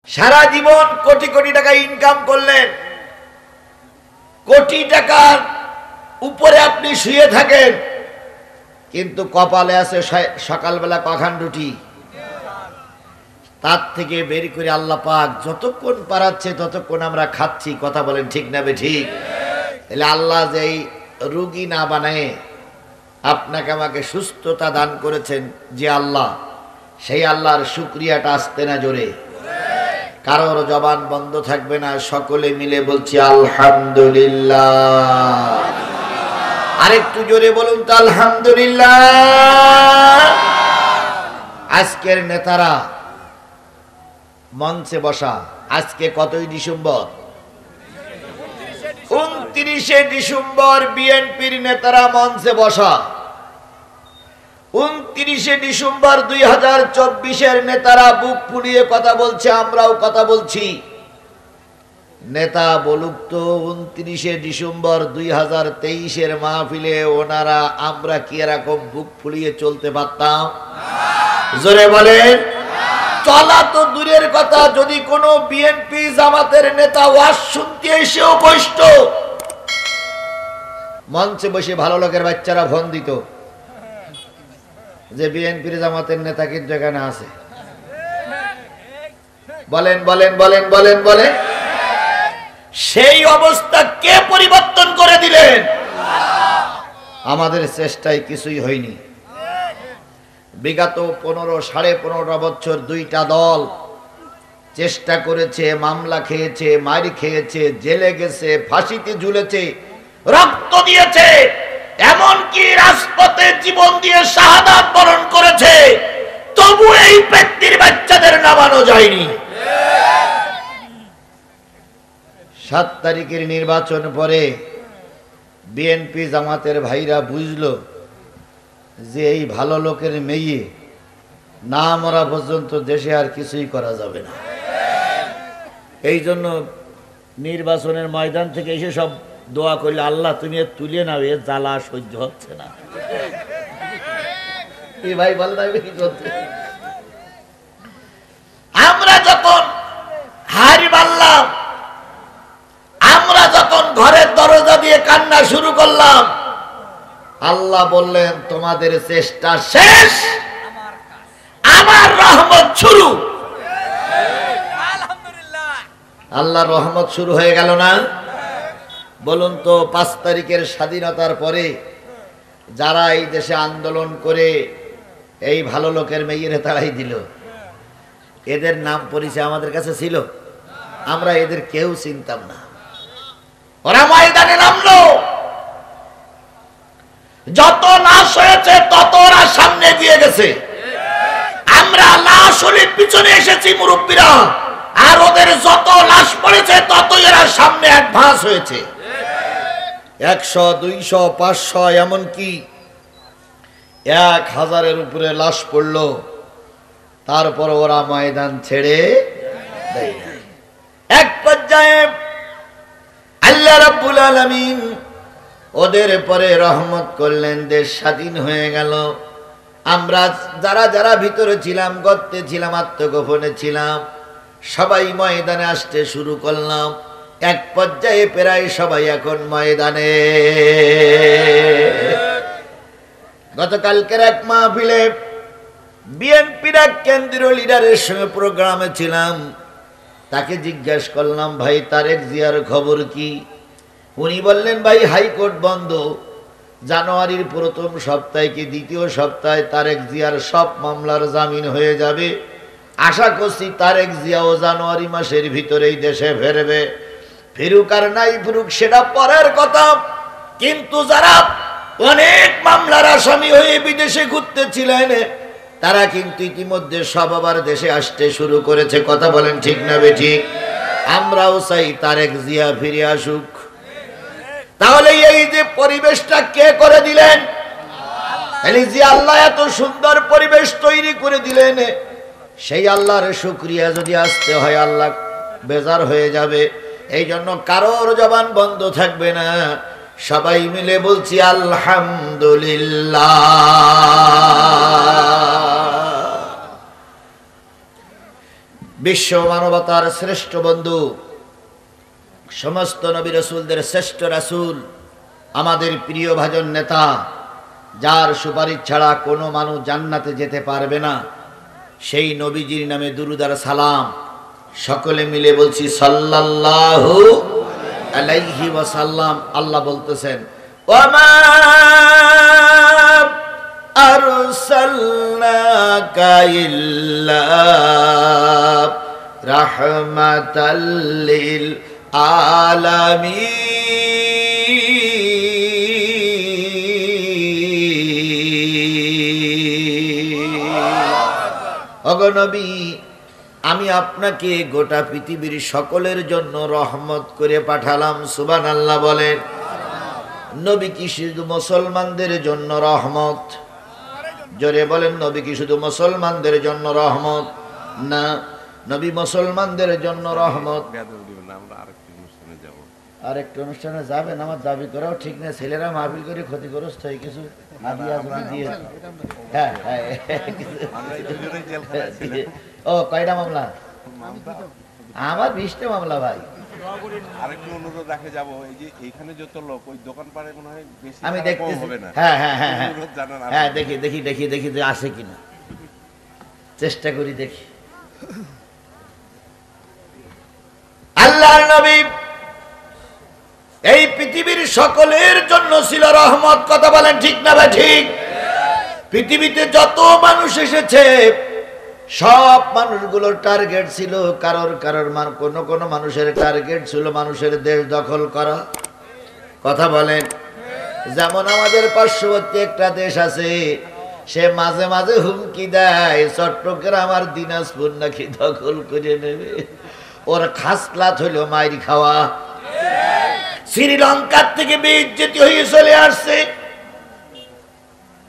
সারা জীবন কোটি কোটি টাকা ইনকাম করলেন, কোটি টাকার উপরে আপনি শুয়ে থাকেন, কিন্তু কপালে আছে সকালবেলা পাখান রুটি। তার থেকে বের করে আল্লাহ পাক যতক্ষণ পারাচ্ছে ততক্ষণ আমরা খাচ্ছি। কথা বলেন ঠিক না বে ঠিক? তাহলে আল্লাহ যেই রোগী না বানায় আপনাকে আমাকে সুস্থতা দান করেছেন যে আল্লাহ, সেই আল্লাহর শুকরিয়াটা আসতে না জোরে? কারোর জবান বন্ধ থাকবে না, সকলে মিলে বলছি আলহামদুলিল্লাহ। আরেকটু জোরে বলুন তো আলহামদুলিল্লাহ। আজকের নেতারা মঞ্চে বসা, আজকে কতই ডিসেম্বর? 29শে ডিসেম্বর বিএনপির নেতারা মঞ্চে বসা। 29শে ডিসেম্বর 2024-এর নেতারা বুক ফুলিয়ে কথা বলছে, আমরাও কথা বলছি। নেতা বলুক তো 29শে ডিসেম্বর 2023-এর মাহফিলে ওনারা আমরা কি এরকম বুক ফুলিয়ে চলতে পারতাম? জোরে বলেন। চলা তো দূরের কথা, যদি কোনো বিএনপি জামাতের নেতা ওয়াজ শুনতে এসেও বসত, মঞ্চে বসে ভালো লোকের বাচ্চারা ফোন দিত যে বিএনপির জামাতের নেতা কিন্তু এখানে আছে। বলেন বলেন বলেন বলেন বলেন। সেই অবস্থা কে পরিবর্তন করে দিলেন? আমাদের চেষ্টায় কিছুই হয়নি। বিগত 15-15.5 বছর দুইটা দল চেষ্টা করেছে, মামলা খেয়েছে, মার খেয়েছে, জেলে গেছে, ফাঁসিতে ঝুলেছে, রক্ত দিয়েছে, এমনকি রাজপথে জীবন দিয়ে শাহাদাত বরণ করেছে, তবু এই ব্যক্তির বাচ্চাদের নামানো যায়নি। 7 তারিখের নির্বাচন পরে বিএনপি জামাতের ভাইরা বুঝলো যে এই ভালো লোকের মেয়ে না মরা পর্যন্ত দেশে আর কিছুই করা যাবে না। এই জন্য নির্বাচনের ময়দান থেকে এসে সব দোয়া করলে, আল্লাহ তুমি তুলে নাও, এ জ্বালা সহ্য হচ্ছে না। ভাই বল না, আমরা যখন হার মানলাম, আমরা যখন ঘরের দরজা দিয়ে কান্না শুরু করলাম, আল্লাহ বললেন তোমাদের চেষ্টা শেষ, আমার রহমত শুরু। আল্লাহর রহমত শুরু হয়ে গেল না? বলুন তো 5 তারিখের স্বাধীনতার পরে যারা এই দেশে আন্দোলন করে এই ভালো লোকের মেয়েরে তাড়াই দিল, এদের নাম পরিচয় আমাদের কাছে ছিল? আমরা এদের কেউ চিনতাম না। ওরা ময়দানে নামলো, যত লাশ হয়েছে তত ওরা সামনে দিয়ে গেছে। আমরা লাশ হলে পিছনে এসেছি মুরব্বীরা, আর ওদের যত লাশ পড়েছে তত এরা সামনে অ্যাডভান্স হয়েছে। 100, 200, 500, এমনকি 1000-এর উপরে লাশ পড়লো, তারপর ওরা ময়দান ছেড়ে দেয় নাই। এক পর্যায়ে আল্লাহ রাব্বুল আলামিন ওদের পরে রহমত করলেন, দেশ স্বাধীন হয়ে গেল। আমরা যারা যারা ভিতরে ছিলাম, গর্তে ছিলাম, আত্মগোপনে ছিলাম, সবাই ময়দানে আসতে শুরু করলাম। এক পর্যায়ে প্রায় সবাই এখন ময়দানে। গতকালকের এক মাহফিলে বিএনপির এক কেন্দ্রীয় লিডারের সঙ্গে প্রোগ্রামে ছিলাম, তাকে জিজ্ঞেস করলাম, ভাই তারেক জিয়ার খবর কি? উনি বললেন, ভাই হাইকোর্ট বন্ধ, জানুয়ারির প্রথম সপ্তাহে কি দ্বিতীয় সপ্তাহে তারেক জিয়ার সব মামলার জামিন হয়ে যাবে। আশা করছি তারেক জিয়াও জানুয়ারি মাসের ভিতরেই দেশে ফিরবে। ফিরুক আর নাই ফিরুক সেটা পরের কথা, কিন্তু যারা অনেক মামলার আসামি হয়ে বিদেশে ঘুরতেছিলেন, তারা কিন্তু ইতিমধ্যে সব আবার দেশে আসতে শুরু করেছে। কথা বলেন ঠিক না বেঠিক? আমরাও চাই তারেক জিয়া ফিরে আসুক। তাহলে এই যে পরিবেশটা কে করে দিলেন? এই যে আল্লাহ এত সুন্দর পরিবেশ তৈরি করে দিলেন, সেই আল্লাহর শুকরিয়া যদি আসতে হয় আল্লাহ বেজার হয়ে যাবে। এই জন্য কারোর জবান বন্ধ থাকবে না, সবাই মিলে বলছি আলহামদুলিল্লাহ। বিশ্ব মানবতার শ্রেষ্ঠ বন্ধু, সমস্ত নবী রাসূলদের শ্রেষ্ঠ রাসূল, আমাদের প্রিয় ভাজন নেতা, যার সুপারিশ ছাড়া কোনো মানুষ জান্নাতে যেতে পারবে না, সেই নবীজির নামে দুরূদ আর সালাম সকলে মিলে বলছি সাল্লাল্লাহু আলাইহি ওয়াসাল্লাম। আল্লাহ বলতেছেন, ওয়ামা আরসালনাকা ইল্লা রাহমাতাল লিল আলামিন। ওগো নবী, আমি আপনাকে গোটা পৃথিবীর সকলের জন্য রহমত করে পাঠালাম। সুবহানাল্লাহ বলেন। নবী কি শুধু মুসলমানদের জন্য রহমত? জোরে বলেন, নবী কি শুধু মুসলমানদের জন্য রহমত? না, নবী মুসলমানদের জন্য রহমত। আরেকটা অনুষ্ঠানে যাবেন, আমার দাবি করাও ঠিক না। ছেলেরা মাহফিল করে ক্ষতিগ্রস্ত হয়ে কিছু দিয়ে। হ্যাঁ হ্যাঁ, ও কয়টা মামলা? আমার 20টা মামলা ভাই। আরেকটু অনুরোধ রাখে যাব, এই যে এইখানে যত লোক ওই দোকান পাড়ে মনে হয় বেশি আমি দেখতেছি। হবে না। হ্যাঁ হ্যাঁ হ্যাঁ হ্যাঁ, দেখি দেখি দেখি দেখি যে আসে কিনা, চেষ্টা করি দেখি। আল্লাহর নবী এই পৃথিবীর সকলের জন্য ছিল রহমত। কথা বলেন ঠিক না ভাই? ঠিক। পৃথিবীতে যত মানুষ এসেছে সব মানুষগুলোর টার্গেট ছিল কারোর কোন মানুষের টার্গেট ছিল মানুষের দেশ দখল করা। কথা বলেন। যেমন আমাদের পার্শ্ববর্তী একটা দেশ আছে, সে মাঝে মাঝে হুমকি দেয় চট্টগ্রাম আর দিনাজপুর নাকি দখল করে নেবে। ওর খাসলাত হইল মাইর খাওয়া। শ্রীলঙ্কার থেকে বেইজ্জতি হয়ে চলে আসছে,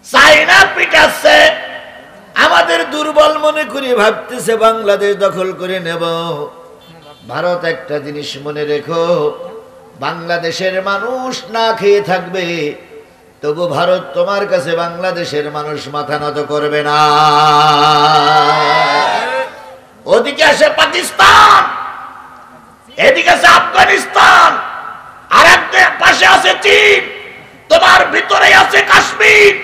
চায়না পিটাচ্ছে। আমাদের দুর্বল মনে করে ভাবতেছে বাংলাদেশ দখল করে নেব। ভারত একটা জিনিস মনে রেখো, বাংলাদেশের মানুষ না খেয়ে থাকবে, তবু ভারত তোমার কাছে বাংলাদেশের মানুষ মাথা নত করবে না। ওদিকে আছে পাকিস্তান, এদিকে আছে আফগানিস্তান, আর এক পাশে আছে চীন, তোমার ভিতরে আছে কাশ্মীর,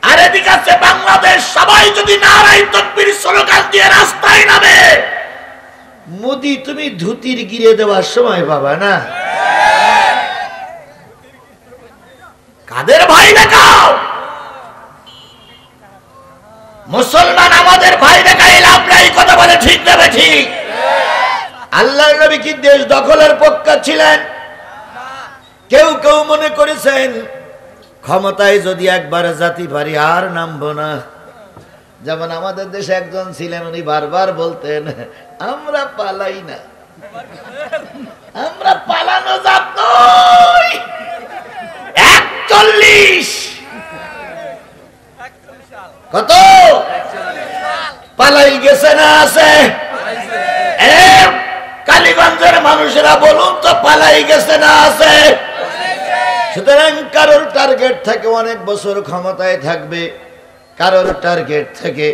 আর এদিকে আছে বাংলাদেশ। সবাই যদি নারায়ে তাকবীর স্লোগান দিয়ে রাস্তায় নামে, মোদি তুমি ধুতির গিরে দেওয়ার সময় পাবা না। কাদের ভাই দেখাও? মুসলমান আমাদের ভাই দেখাই লাভ নাই। কথা বলে ঠিক না ঠিক? আল্লাহর নবী কি দেশ দখলের পক্ষে ছিলেন? কেউ কেউ মনে করেছেন ক্ষমতায় যদি একবার জাতি পারি আর নামবো না। যেমন আমাদের দেশে একজন ছিলেন, উনি বারবার বলতেন আমরা পালাই না, আমরা পালানো জাত নই। 41 কত পালাই গেছে না আছে? কালীগঞ্জের মানুষেরা বলুন তো পালাই গেছে না আছে? সুতরাং কারোর টার্গেট থাকে অনেক বছর ক্ষমতায় থাকবে, কারোর টার্গেট থেকে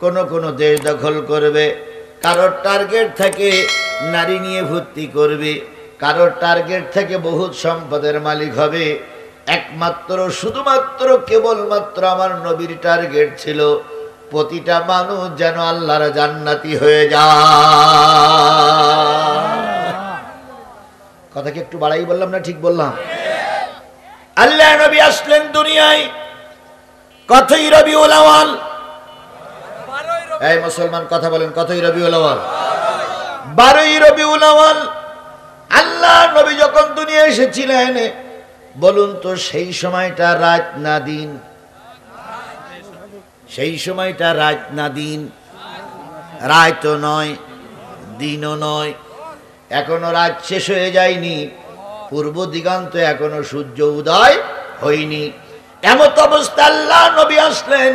কোন দেশ দখল করবে, কারোর টার্গেট থাকে নারী নিয়ে ভর্তি করবে, কারোর টার্গেট থেকে বহুত সম্পদের মালিক হবে। একমাত্র শুধুমাত্র কেবলমাত্র আমার নবীর টার্গেট ছিল প্রতিটা মানুষ যেন আল্লাহর জান্নাতি হয়ে যায়। কথা কি একটু বাড়াই বললাম না ঠিক বললাম? আল্লাহ নবী আসলেন দুনিয়ায় কতই রবিউল আউয়াল। এই মুসলমান কথা বলেন, কতই রবিউল আউয়াল? 12ই রবিউল আউয়াল। আল্লাহ নবী যখন দুনিয়ায় এসেছিলেন, বলুন তো সেই সময়টা রাত না দিন? সেই সময়টা রাত না দিন? রাতও নয়, দিনও নয়। এখনো রাত শেষ হয়ে যায়নি, পূর্ব দিগন্ত এখনো সূর্য উদয় হয়নি। এমত অবস্থা আল্লাহ নবী আসলেন।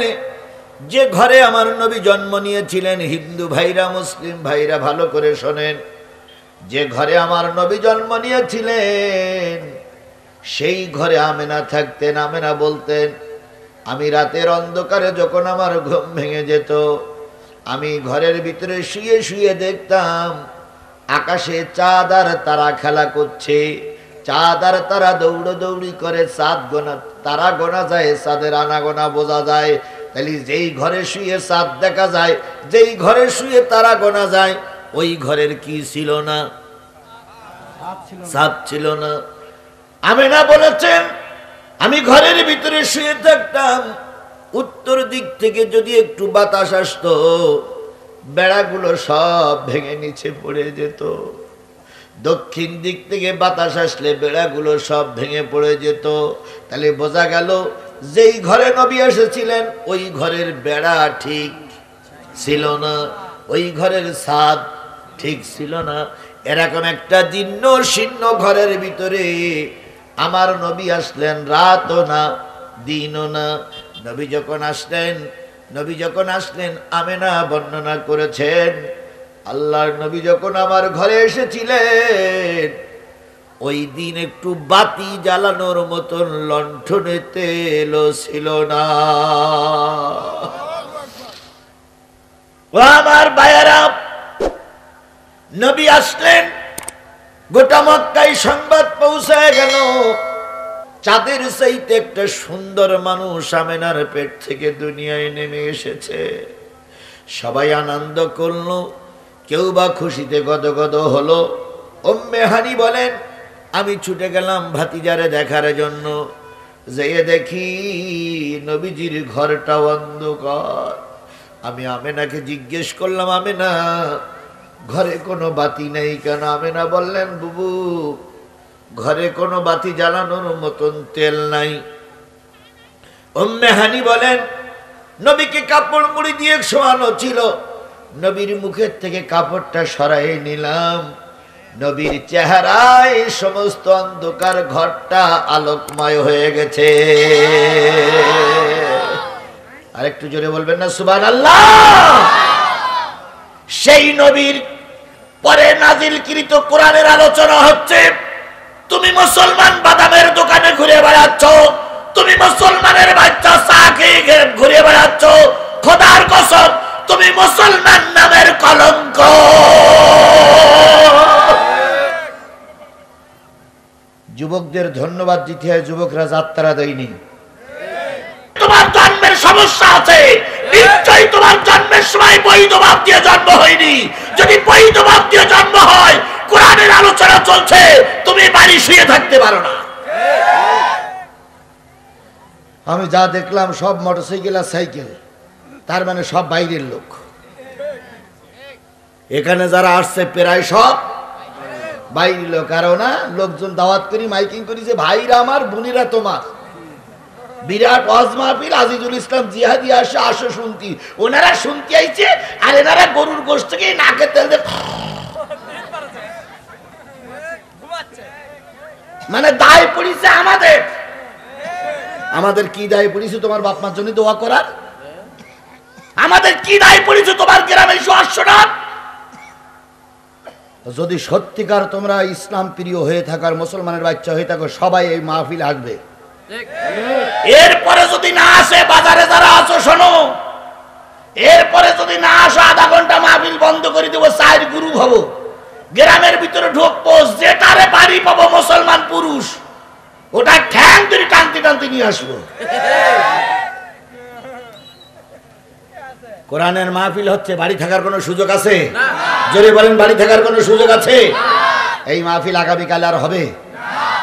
যে ঘরে আমার নবী জন্ম নিয়েছিলেন, হিন্দু ভাইরা মুসলিম ভাইরা ভালো করে শোনেন, যে ঘরে আমার নবী জন্ম নিয়েছিলেন সেই ঘরে আমেনা থাকতেন। আমেনা বলতেন, আমি রাতের অন্ধকারে যখন আমার ঘুম ভেঙে যেত, আমি ঘরের ভিতরে শুয়ে শুয়ে দেখতাম আকাশে চাঁদ আর তারা খেলা করছে, চাঁদ আর তারা দৌড়দৌড়ি করে, চাঁদ গোনা তারা গোনা যায়, চাঁদের আনা গোনা বোঝা যায়। তাহলে যেই ঘরে শুয়ে চাঁদ দেখা যায়, যেই ঘরে শুয়ে তারা গোনা যায়, ওই ঘরের কি ছিল না? চাঁদ ছিল না। আমেনা বলেছেন আমি ঘরের ভিতরে শুয়ে থাকতাম, উত্তর দিক থেকে যদি একটু বাতাস আসতো, বেড়াগুলো সব ভেঙে নিচে পড়ে যেত। দক্ষিণ দিক থেকে বাতাস আসলে বেড়াগুলো সব ভেঙে পড়ে যেত। তাহলে বোঝা গেল যেই ঘরে নবী এসেছিলেন ওই ঘরের বেড়া ঠিক ছিল না, ওই ঘরের ছাদ ঠিক ছিল না। এরকম একটা জীর্ণ শীর্ণ ঘরের ভিতরে আমার নবী আসলেন, রাতও না দিনও না। নবী যখন আসলেন আমেনা বর্ণনা করেছেন, আল্লাহর নবী যখন আমার ঘরে এসেছিলেন, ওই দিন একটু বাতি জ্বালানোর মতন লণ্ঠনে তেলও ছিল না। ও আমার ভাইয়েরা, নবী আসলেন, গোটা মক্কায় সংবাদ পৌঁছায় গেল চাঁদের চাইতে একটা সুন্দর মানুষ আমেনার পেট থেকে দুনিয়ায় নেমে এসেছে। সবাই আনন্দ করলো, কেউ বা খুশিতে গদগদ হলো। উম্মে হানি বলেন আমি ছুটে গেলাম ভাতিজারে দেখার জন্য, যেয়ে দেখি নবীজির ঘরটা অন্ধকার। আমি আমেনাকে জিজ্ঞেস করলাম, আমেনা ঘরে কোনো বাতি নেই কেন? আমেনা বললেন বুবু ঘরে কোনো বাতি জ্বালানোর মতন তেল নাই। উম্মে হানি বলেন নবীকে কাপড় মুড়ি দিয়ে শোয়ানো ছিল, নবীর মুখের থেকে কাপড়টা সরাই নিলাম, নবীর চেহারায় সমস্ত অন্ধকার ঘরটা আলোকময় হয়ে গেছে। আরেকটু জোরে বলবেন না সুবহানাল্লাহ। সেই নবীর পরে নাজিলকৃত কোরআনের আলোচনা হচ্ছে। তুমি মুসলমান বাদামের দোকানে ঘুরে বেড়াচ্ছ, তুমি মুসলমানের বাচ্চা চা খেয়ে ঘুরে বেড়াচ্ছ, খোদার কসম তুমি মুসলমান নামের কলঙ্ক। যুবকদের ধন্যবাদ দিতে হয়, যুবকরা যাত্রা দেয়নি। তোমার জন্মের সমস্যা আছে, নিশ্চয়ই তোমার জন্মের সময় বৈধ বাপ দিয়ে জন্ম হয়নি। যদি বৈধ বাপ দিয়ে জন্ম হয়, কোরআনের আলোচনা চলছে, তুমি বাড়ি শুয়ে থাকতে পারো না। আমি যা দেখলাম সব মোটরসাইকেল আর সাইকেল, তার মানে সব বাইরের লোক। এখানে যারা আসছে প্রায় সব বাইরের লোক। আর না লোকজন দাওয়াত করি মাইকিং করি যে ভাইরা আমার বোনেরা তোমার, বিরাট ওয়াজ মাহফিল, আজিজুল ইসলাম জিহাদি আসে, আসো শুনতি। ওনারা শুনতে আইছে আর এনারা গরুর গোশত থেকে নাকে তেল দিয়ে মানে দায় পড়িছে আমাদের। আমাদের কি দায় পড়িছে তোমার বাপ মার জন্য দোয়া করার? আমাদের কি দায় পড়িছে তোমার গ্রামে শোনার? যদি সত্যিকার তোমরা ইসলাম প্রিয় হয়ে থাকার, মুসলমানের বাচ্চা হয়ে থাকো, সবাই এই মাহফিল আসবে। এরপরে যদি না আসে, বাজারে যারা আছো শোনো, এরপরে যদি না আসো আধা ঘন্টা মাহফিল বন্ধ করে দেবো, চায়ের গুরু হবো, গ্রামের ভিতরে ঢুকবো, যেটারে বাড়ি পাবো মুসলমান পুরুষ ওটা ঠ্যাং ধরে টানতে টানতে নিয়ে আসবো। কোরআনের মাহফিল হচ্ছে, বাড়ি থাকার কোনো সুযোগ আছে? জোরে বলেন, বাড়ি থাকার কোনো সুযোগ আছে? এই মাহফিল আগামীকাল আর হবে?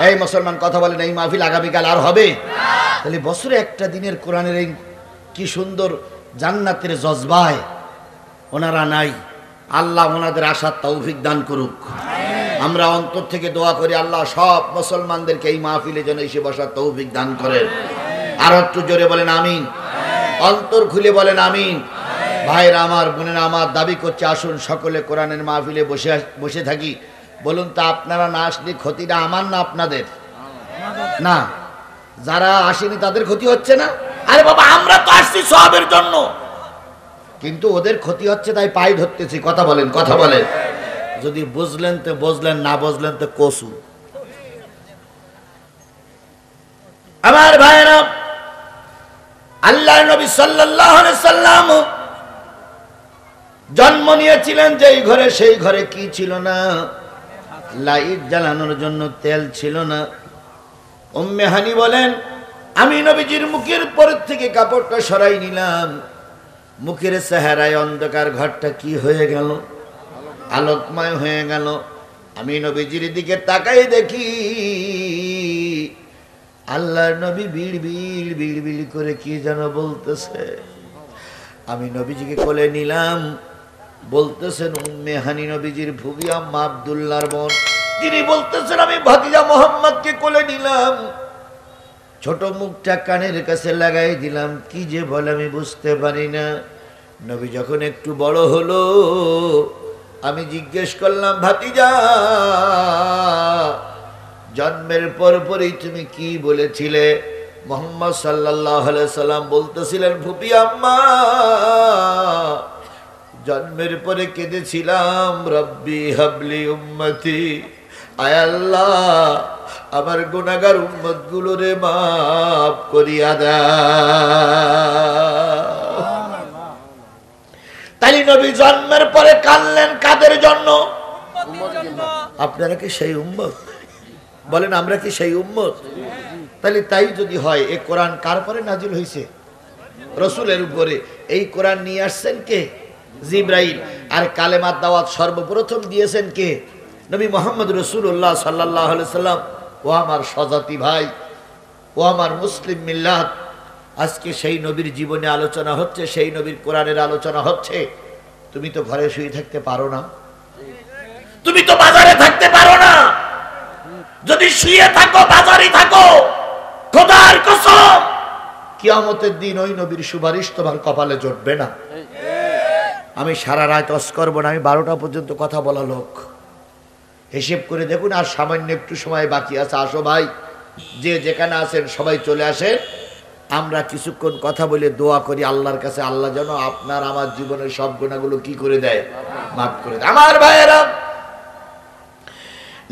এই মুসলমান কথা বলেন, এই মাহফিল আগামীকাল আর হবে? তাহলে বছরে একটা দিনের কোরআনের এই কি সুন্দর জান্নাতের জজবায় ওনারা নাই। আল্লাহ ওনাদের আশার তৌফিক দান করুক। আমরা অন্তর থেকে দোয়া করি আল্লাহ সব মুসলমানদেরকে এই মাহফিলে যেন এসে বসার তৌফিক দান করেন। আর একটু জোরে বলেন আমিন, অন্তর খুলে বলেন আমিন। ভাইরা আমার, বোনেরা আমার, দাবি করছে আসুন সকলে কোরআনের মাহফিলে বসে থাকি। বলুন তো আপনারা না আসলে ক্ষতিটা আমার না আপনাদের? না, যারা আসেনি তাদের ক্ষতি হচ্ছে না? আরে বাবা আমরা তো আসছি সবের জন্য, কিন্তু ওদের ক্ষতি হচ্ছে তাই পায়ে ধরতেছি। কথা বলেন, কথা বলেন। যদি বুঝলেন তো বুঝলেন, না বুঝলেন তো কসু। আমার ভাইরা, আল্লাহর নবী সাল্লাল্লাহু আলাইহি সাল্লাম জন্ম নিয়েছিলেন যেই ঘরে, সেই ঘরে কি ছিল না? লাইট জ্বালানোর জন্য তেল ছিল না। উম্মে হানি বলেন, আমি নবীজির মুখের পর থেকে কাপড়টা সরাই নিলাম, মুখের চেহারায় অন্ধকার, ঘরটা কি হয়ে গেল? আলোকময় হয়ে গেল। আমি নবীজির দিকে তাকাই দেখি আল্লাহর নবী বিড় বিড় বিড় বিড় করে কি যেন বলতেছে। আমি নবীজিকে কোলে নিলাম, বলতেছেন উম্মে হানি নবীজির ফুফি আম্মা আব্দুল্লাহর বোন, তিনি বলতেছেন আমি ভাতিজা মোহাম্মদকে কোলে নিলাম, ছোট মুখটা কানের কাছে লাগাই দিলাম, কি যে বলে আমি বুঝতে পারি না। নবী যখন একটু বড় হলো, আমি জিজ্ঞেস করলাম, ভাতিজা জন্মের পরপরই তুমি কি বলেছিলে? মুহাম্মদ সাল্লাল্লাহু আলাইহি সাল্লাম বলতেছিলেন, ফুপি আম্মা জন্মের পরে কেঁদেছিলাম, রব্বি হাবলি উম্মতি, আয় আল্লাহ আমার গুনাহগার উম্মত গুলোরে মাফ করিয়া দাও। তাই নবী জন্মের পরে কাঁদলেন কাদের জন্য? আপনারা কি সেই উম্মত? বলেন আমরা কি সেই উম্মত? তাহলে তাই যদি হয়, এই কোরআন কার পরে নাজিল হয়েছে? রসুলের উপরে। এই কোরআন নিয়ে আসছেন কে? জিব্রাইল। আর কালেমার দাওয়াত সর্বপ্রথম দিয়েছেন কে? নবী মুহাম্মদ রাসূলুল্লাহ সাল্লাল্লাহু আলাইহি সাল্লাম। ও আমার স্বজাতি ভাই, ও আমার মুসলিম মিল্লাত, আজকে সেই নবীর জীবনে আলোচনা হচ্ছে, সেই নবীর কোরআনের আলোচনা হচ্ছে। তুমি তো ঘরে শুয়ে থাকতে পারো না, তুমি তো বাজারে থাকতে পারো না। যদি শুয়ে থাকো, বাজারে থাকো, খোদার কসম কিয়ামতের দিন ওই নবীর সুপারিশ তোমার কপালে জুটবে না। আমি সারা রাত ওয়াজ করব না, আমি 12টা পর্যন্ত কথা বলা লোক। হিসেব করে দেখুন, আর সামান্য একটু সময় বাকি আছে। আসো ভাই, যে যেখানে আছেন সবাই চলে আসেন, আমরা কিছুক্ষণ কথা বলে দোয়া করি আল্লাহর কাছে, আল্লাহ যেন আপনার আমার জীবনের সব গুনাহগুলো কি করে দেয়, মাফ করে দেয়। আমার ভাইয়েরা,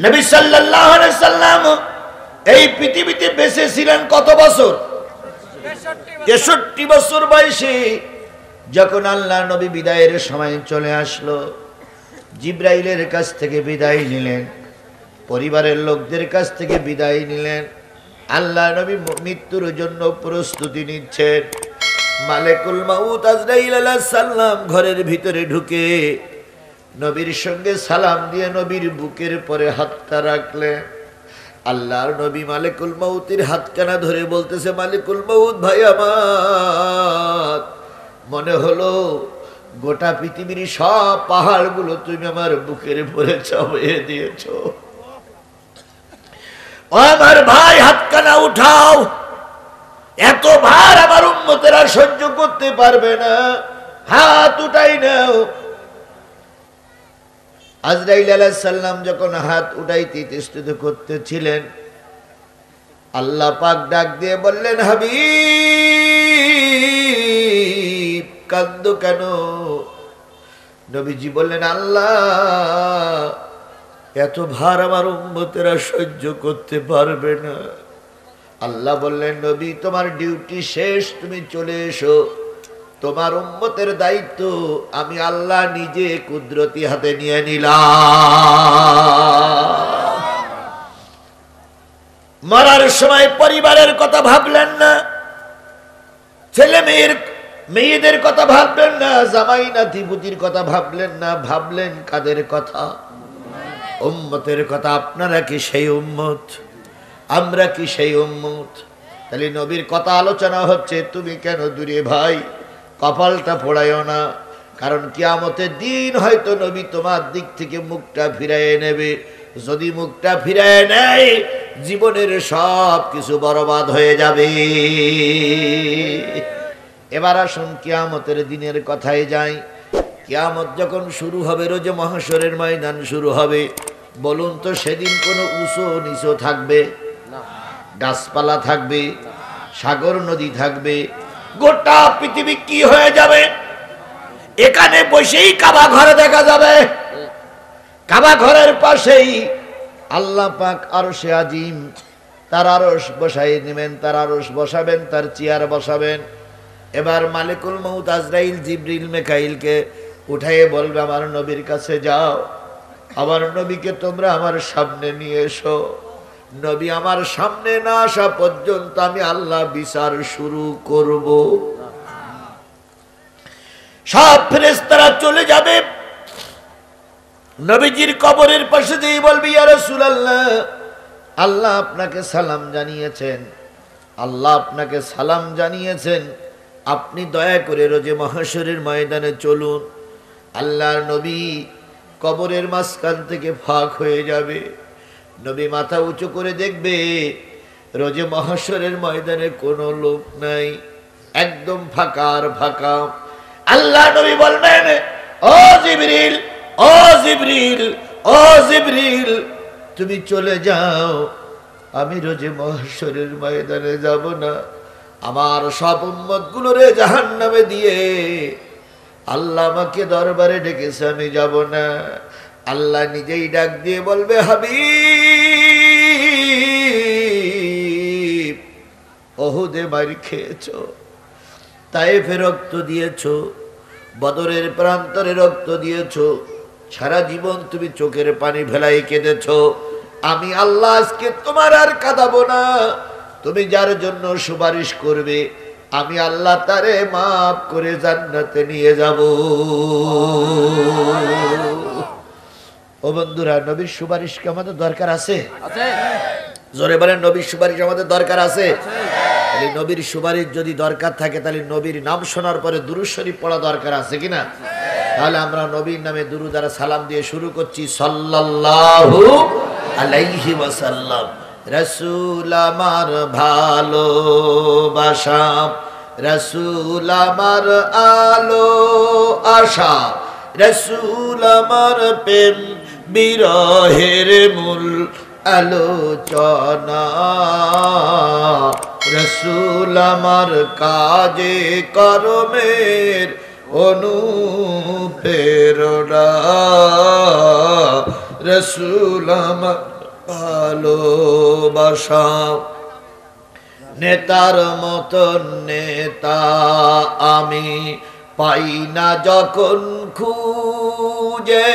নবী সাল্লাল্লাহু আলাইহি সাল্লাম এই পৃথিবীতে বেঁচে ছিলেন কত বছর? 63 বছর বয়সে যখন আল্লাহ নবী বিদায়ের সময় চলে আসলো, জিব্রাইলের কাছ থেকে বিদায় নিলেন, পরিবারের লোকদের কাছ থেকে বিদায় নিলেন। আল্লাহ নবী মৃত্যুর জন্য প্রস্তুতি নিচ্ছেন। মালেকুল মাউত আজরাইল আলাইহিস সালাম ঘরের ভিতরে ঢুকে নবীর সঙ্গে সালাম দিয়ে নবীর বুকের পরে হাতটা রাখলেন। আল্লাহর নবী মালিকুল মাউতের হাতখানা ধরে বলতেছে, মালিকুল মাউত ভাই আমার, মনে হলো গোটা পৃথিবীর সব পাহাড়গুলো তুমি আমার বুকের উপরে চাপিয়ে দিয়েছো। ও আমার ভাই, হাতখানা উঠাও, এত ভার আমার উম্মতেরা সহ্য করতে পারবে না, হাত উঠাই নাও। আজরাইল আলাইহিস সালাম যখন হাত উঠাইতে ইতস্তত করতেছিলেন, আল্লাহ পাক ডাক দিয়ে বললেন, হাবিব কাঁদো কেন? নবীজি বললেন, আল্লাহ এত ভার আমার উম্মতেরা সহ্য করতে পারবে না। আল্লাহ বললেন, নবী তোমার ডিউটি শেষ, তুমি চলে এসো, তোমার উম্মতের দায়িত্ব আমি আল্লাহ নিজে কুদরতি হাতে নিয়ে নিলাম। মরার সময় পরিবারের কথা ভাবলেন না, ছেলে মেয়েদের কথা ভাবলেন না, জামাই নাতিপুতির কথা ভাবলেন না, ভাবলেন কাদের কথা? উম্মতের কথা। আপনারা কি সেই উম্মত? আমরা কি সেই উম্মত? তাহলে নবীর কথা আলোচনা হচ্ছে, তুমি কেন দূরে ভাই? কপালটা পোড়ায়ও না, কারণ কিয়ামতের দিন হয়তো নবী তোমার দিক থেকে মুখটা ফিরায় নেবে। যদি মুখটা ফিরায় নেয়, জীবনের সব কিছু বরবাদ হয়ে যাবে। এবার আসুন কিয়ামতের দিনের কথায় যাই। কিয়ামত যখন শুরু হবে, রোজে মহাশরের ময়দান শুরু হবে, বলুন তো সেদিন কোনো উঁচু নিচু থাকবে? গাছপালা থাকবে, সাগর নদী থাকবে, গোটা পৃথিবী কি হয়ে যাবে? এখানে বসেই কাবা ঘরে দেখা যাবে। কাবা ঘরের পাশেই আল্লাহ পাক আরশে আজিম, তার আরশ বসাই নেবেন, তার আরশ বসাবেন, তার চেয়ার বসাবেন। এবার মালিকুল মউত আজরাইল জিবরিল মিকাইলকে উঠাইয়ে বলবে আমার নবীর কাছে যাও, আমার নবীকে তোমরা আমার সামনে নিয়ে এসো। নবী আমার সামনে না আসা পর্যন্ত আমি আল্লাহ বিচার শুরু করব। সব ফেরেশতারা চলে যাবে, নবীজির কবরের পাশে যেই বলবে ইয়া রাসূলুল্লাহ, আল্লাহ আপনাকে সালাম জানিয়েছেন, আল্লাহ আপনাকে সালাম জানিয়েছেন, আপনি দয়া করে রোজে মাহশরের ময়দানে চলুন। আল্লাহর নবী কবরের মাঝখান থেকে ফাঁক হয়ে যাবে, নবী মাথা উঁচু করে দেখবে রোজে মাহশরের ময়দানে কোনো লোক নাই, একদম ফাঁকা আর ফাঁকা। আল্লাহ নবী বলবেন ও জিবরিল, ও জিবরিল, ও জিবরিল, তুমি চলে যাও, আমি রোজে মাহশরের ময়দানে যাব না। আমার সব উম্মত গুলোরে জাহান্নামে দিয়ে আল্লাহ আমাকে দরবারে ডেকেছে, আমি যাব না। আল্লাহ নিজেই ডাক দিয়ে বলবে হাবিব, ওহুদে মার খেয়েছো, তায়েফে রক্ত দিয়েছো, বদরের প্রান্তরে রক্ত দিয়েছো, সারা জীবন তুমি চোখের পানি ফেলাই কেঁদেছো, আমি আল্লাহ আজকে তোমার আর কাঁদাবো না। তুমি যার জন্য সুপারিশ করবে আমি আল্লাহ তারে মাফ করে জান্নাতে নিয়ে যাব। ও বন্ধুরা, নবীর সুপারিশ কি আমাদের দরকার আছে? জোরে বলেন, নবীর সুপারিশ আমাদের দরকার আছে? তাহলে নবীর সুপারিশ যদি দরকার থাকে তাহলে নবীর নাম শোনার পরে দুরূদ শরীফ পড়া দরকার আছে কিনা? তাহলে আমরা নবীর নামে দুরূদ আর সালাম দিয়ে শুরু করছি, সাল্লাল্লাহু আলাইহি ওয়াসাল্লাম। রাসূল আমার ভালোবাসা, রাসূল আমার আলো আশা, রাসূল আমার প্রেম বিরহের মূল আলোচনা, রাসূল আমার কাজে কর্মের অনুপ্রেরণা, রাসূল আমার ভালোবাসা। নেতার মতন নেতা আমি পাই না যখন খুঁজে,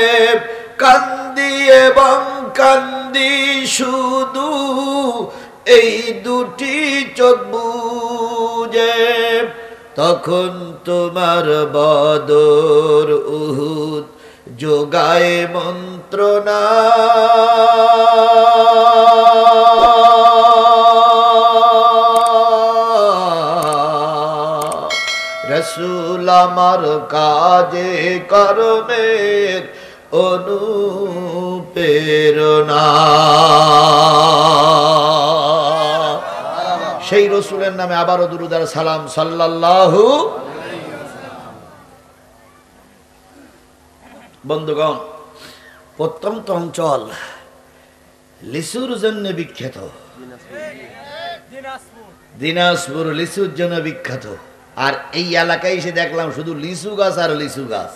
কান্দি এবং কান্দি শুধু এই দুটি চোখ বুজে, তখন তোমার বদর উহুদ যোগায় মন্ত্রণা, রাসূল আমার কাজে কর্মের অনুপ্রেরণা। সেই রসুলের নামে আবারও দুরূদ আর সালাম, সাল্লাল্লাহু। বন্ধুগণ, প্রত্যন্ত অঞ্চল লিচুর জন্য বিখ্যাত, দিনাজপুর লিচুর জন্য বিখ্যাত। আর এই এলাকায় এসে দেখলাম শুধু লিচু গাছ আর লিচু গাছ।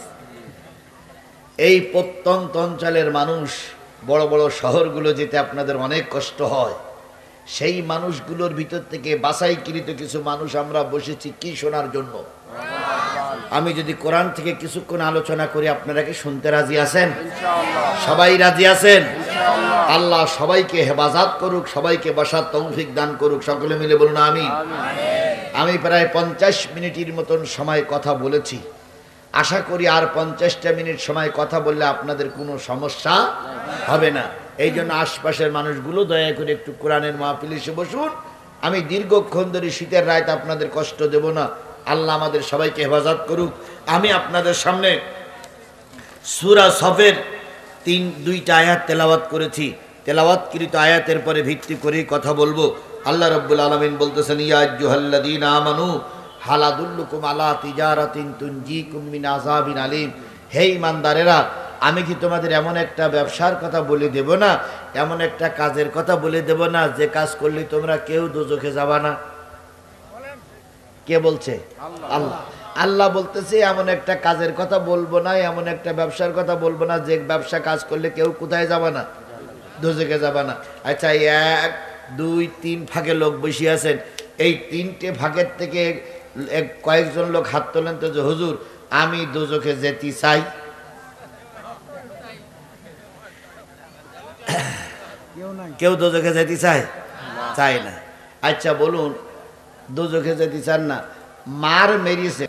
এই প্রত্যন্ত অঞ্চলের মানুষ বড় বড় শহরগুলো যেতে আপনাদের অনেক কষ্ট হয়, সেই মানুষগুলোর ভিতর থেকে বাছাইকৃত কিছু মানুষ আমরা বসেছি কি শোনার জন্য? আমি যদি কোরআন থেকে কিছুক্ষণ আলোচনা করি আপনারা কি শুনতে রাজি আছেন? সবাই রাজি আছেন? আল্লাহ সবাইকে হেফাজত করুক, সবাইকে বসার তৌফিক দান করুক, সকলে মিলে বলুন আমিন। আমি প্রায় 50 মিনিটের মতন সময় কথা বলেছি, আশা করি আর 50টা মিনিট সময় কথা বললে আপনাদের কোনো সমস্যা হবে না। এই জন্য আশপাশের মানুষগুলো দয়া করে একটু কোরআনের মাহফিলে এসে বসুন। আমি দীর্ঘক্ষণ ধরে শীতের রাত আপনাদের কষ্ট দেব না, আল্লাহ আমাদের সবাইকে হেফাজত করুক। আমি আপনাদের সামনে সূরা সফের 2টা আয়াত তেলাওয়াত করেছি, তেলাওয়াতকৃত আয়াতের পরে ভিত্তি করেই কথা বলবো। আল্লাহ রাব্বুল আলামিন বলতেছেন, ইয়া আইয়ুহাল্লাযীনা আমানু হাল আদুল্লুকুম আলা তিজারাতিন তুনজিকুম মিন আযাবিন আলীম। হে ঈমানদারেরা, আমি কি তোমাদের এমন একটা ব্যবসার কথা বলে দেব না, এমন একটা কাজের কথা বলে দেব না যে কাজ করলে তোমরা কেউ দোজখে যাবা না? কে বলছে? আল্লাহ। আল্লাহ বলতেছে এমন একটা কাজের কথা বলবো না, এমন একটা ব্যবসার কথা বলবো না যে ব্যবসা কাজ করলে কেউ কোথায় যাবা না? দোজখে যাবা না। আচ্ছা, 1 2 3 ভাগে লোক বসে আছেন, এই 3টে ভাগের থেকে কয়েকজন লোক হাত তোলেন তো যে হুজুর আমি দোজখে যেতে চাই? কেউ দোজখে যেতে চায়? চায় না। আচ্ছা বলুন, দোজখে যেতে চান না, মার মেরিয়েছে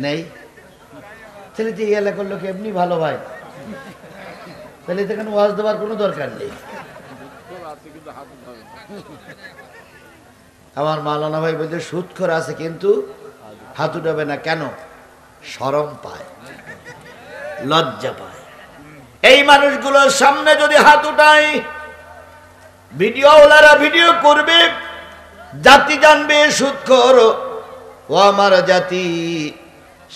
নেই, তাহলে তো এই এলাকার লোক এমনি ভালো ভাই, তাহলে তো এখানে ওয়াজ দেওয়ার কোনো দরকার নেই। আমার মাওলানা ভাই বলতে সুদখোর আছে কিন্তু হাত উঠাবে না, কেন? শরম পায়, লজ্জা পায়। এই মানুষগুলোর সামনে যদি হাত উঠাই, ভিডিওওয়ালারা ভিডিও করবে, জাতি জানবে সুদখোর। ও আমার জাতি,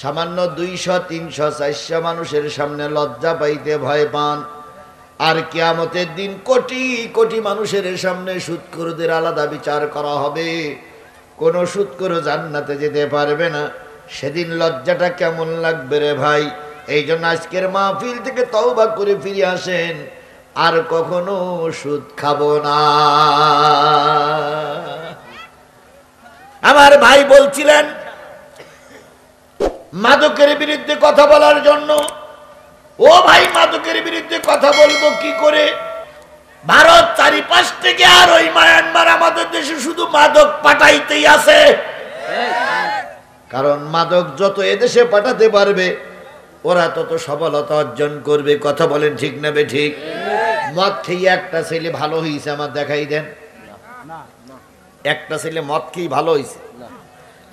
সামান্য 200, 300, 400 মানুষের সামনে লজ্জা পাইতে ভয় পান, আর কিয়ামতের দিন কোটি কোটি মানুষের সামনে সুদখোরদের আলাদা বিচার করা হবে। কোন সুদখোর জান্নাতে যেতে পারবে না। সেদিন লজ্জাটা কেমন লাগবে রে ভাই। এই জন্য আজকের মাহফিল থেকে তওবা করে ফিরে আসেন, আর কখনো সুদ খাবো না। আমার ভাই বলছিলেন মাদকের বিরুদ্ধে কথা বলার জন্য। ও ভাই, মাদকের বিরুদ্ধে কথা বলবো কি করে? ভারত চারিপাশ থেকে আর ওই মায়ানমার আমাদের দেশে শুধু মাদক পাঠাইতেই আছে। কারণ মাদক যত এদেশে পাঠাতে পারবে, ওরা তত সফলতা অর্জন করবে। কথা বলেন ঠিক না বে ঠিক? মদ খেয়ে একটা ছেলে ভালো হয়েছে, আমার দেখাই দেন একটা ছেলে মদ খেয়ে ভালো হয়েছে।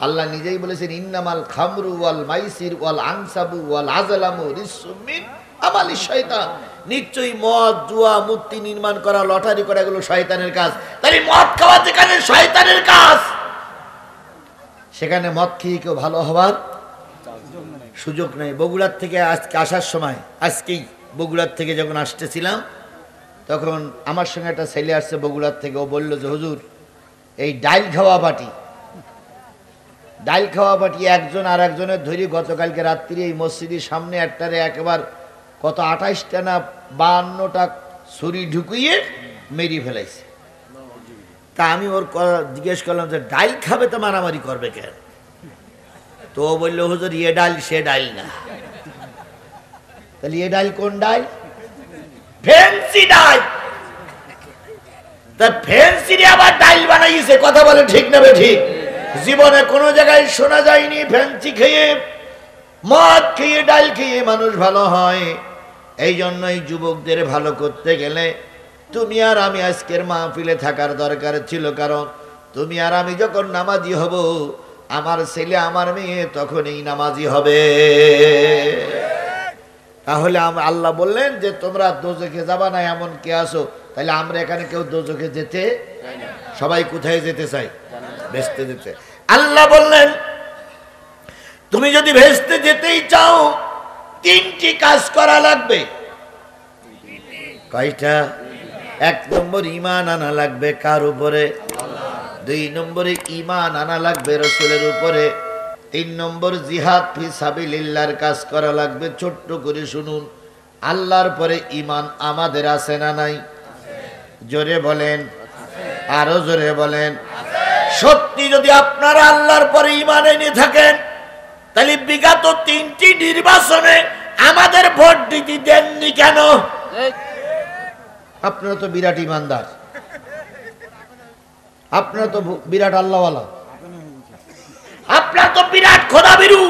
আল্লাহ নিজেই বলেছেন, ইন্নামাল খামরু ওয়াল মাইসির ওয়াল আনসাবু ওয়াল আজলামু রিজসুম মিন আমালিশ শয়তান। নিশ্চয়ই মদ, জুয়া, মূর্তি নির্মাণ করা, লটারি করা এগুলো শয়তানের কাজ। তাই মদ খাওয়া যেখানে শয়তানের কাজ, সেখানে মদ খেয়ে কেউ ভালো হওয়ার সুযোগ নেই। বগুড়ার থেকে আজকে আসার সময়, আজকেই বগুড়ার থেকে যখন আসতেছিলাম, তখন আমার সঙ্গে একটা ছেলে আসছে বগুড়ার থেকে। ও বলল যে হুজুর, এই ডাইল খাওয়া বাটি একজন আর একজনের ধরি গতকালকে রাত্রি এই মসজিদের সামনে একটারে একেবার কত 28টা না 52টা ছুরি ঢুকিয়ে মেরি ফেলাইছে। তা আমি ওর জিজ্ঞেস করলাম যে ডাইল খাবে তো মারামারি করবে কেন? তো ও বললো হুজুর, ইয়ে ডাইল সে ডাইল না। তাহলে ইয়ে ডাইল কোন ডাইল? ফেন্সি ডাইল। তা ফেন্সি আবার ডাইল বানাইছে। কথা বলে ঠিক না বে ঠিক? জীবনে কোনো জায়গায় শোনা যায়নি ফ্যান্সি খেয়ে, মদ খেয়ে, ডাল খেয়ে মানুষ ভালো হয়। এই জন্যই যুবকদের ভালো করতে গেলে তুমি আর আমি আজকের মাহফিলে থাকার দরকার ছিল। কারণ তুমি আর আমি যখন নামাজি হব, আমার ছেলে আমার মেয়ে তখনই নামাজি হবে। তাহলে আল্লাহ বললেন যে তোমরা দোজখে যাবা না, এমন কে আসো? তাহলে আমরা এখানে কেউ দোজখে যেতে, সবাই কোথায় যেতে চাই? ভেস্তে যেতে। আল্লাহ বললেন তুমি যদি ভেস্তে যেতেই চাও, 3টি কাজ করা লাগবে। কয়টা? 1 নম্বর ঈমান আনা লাগবে কার উপরে? 2 নম্বরে ঈমান আনা লাগবে রাসূলের উপরে। 3 নম্বর জিহাদ ফি সাবিলিল্লাহর কাজ করা লাগবে। ছোট্ট করে শুনুন, আল্লাহর পরে ঈমান আমাদের আছে না নাই? জোরে বলেন, আরো জোরে বলেন। সত্যি যদি আপনারা আল্লাহর পরে ঈমান এনে থাকেন, তাহলে বিগত 3টি নির্বাচনে আমাদের ভোট দিতে দেননি কেন? আপনারা তো বিরাট ঈমানদার, আপনারা তো বিরাট আল্লাহওয়ালা, আপনারা তো বিরাট খোদাভীরু।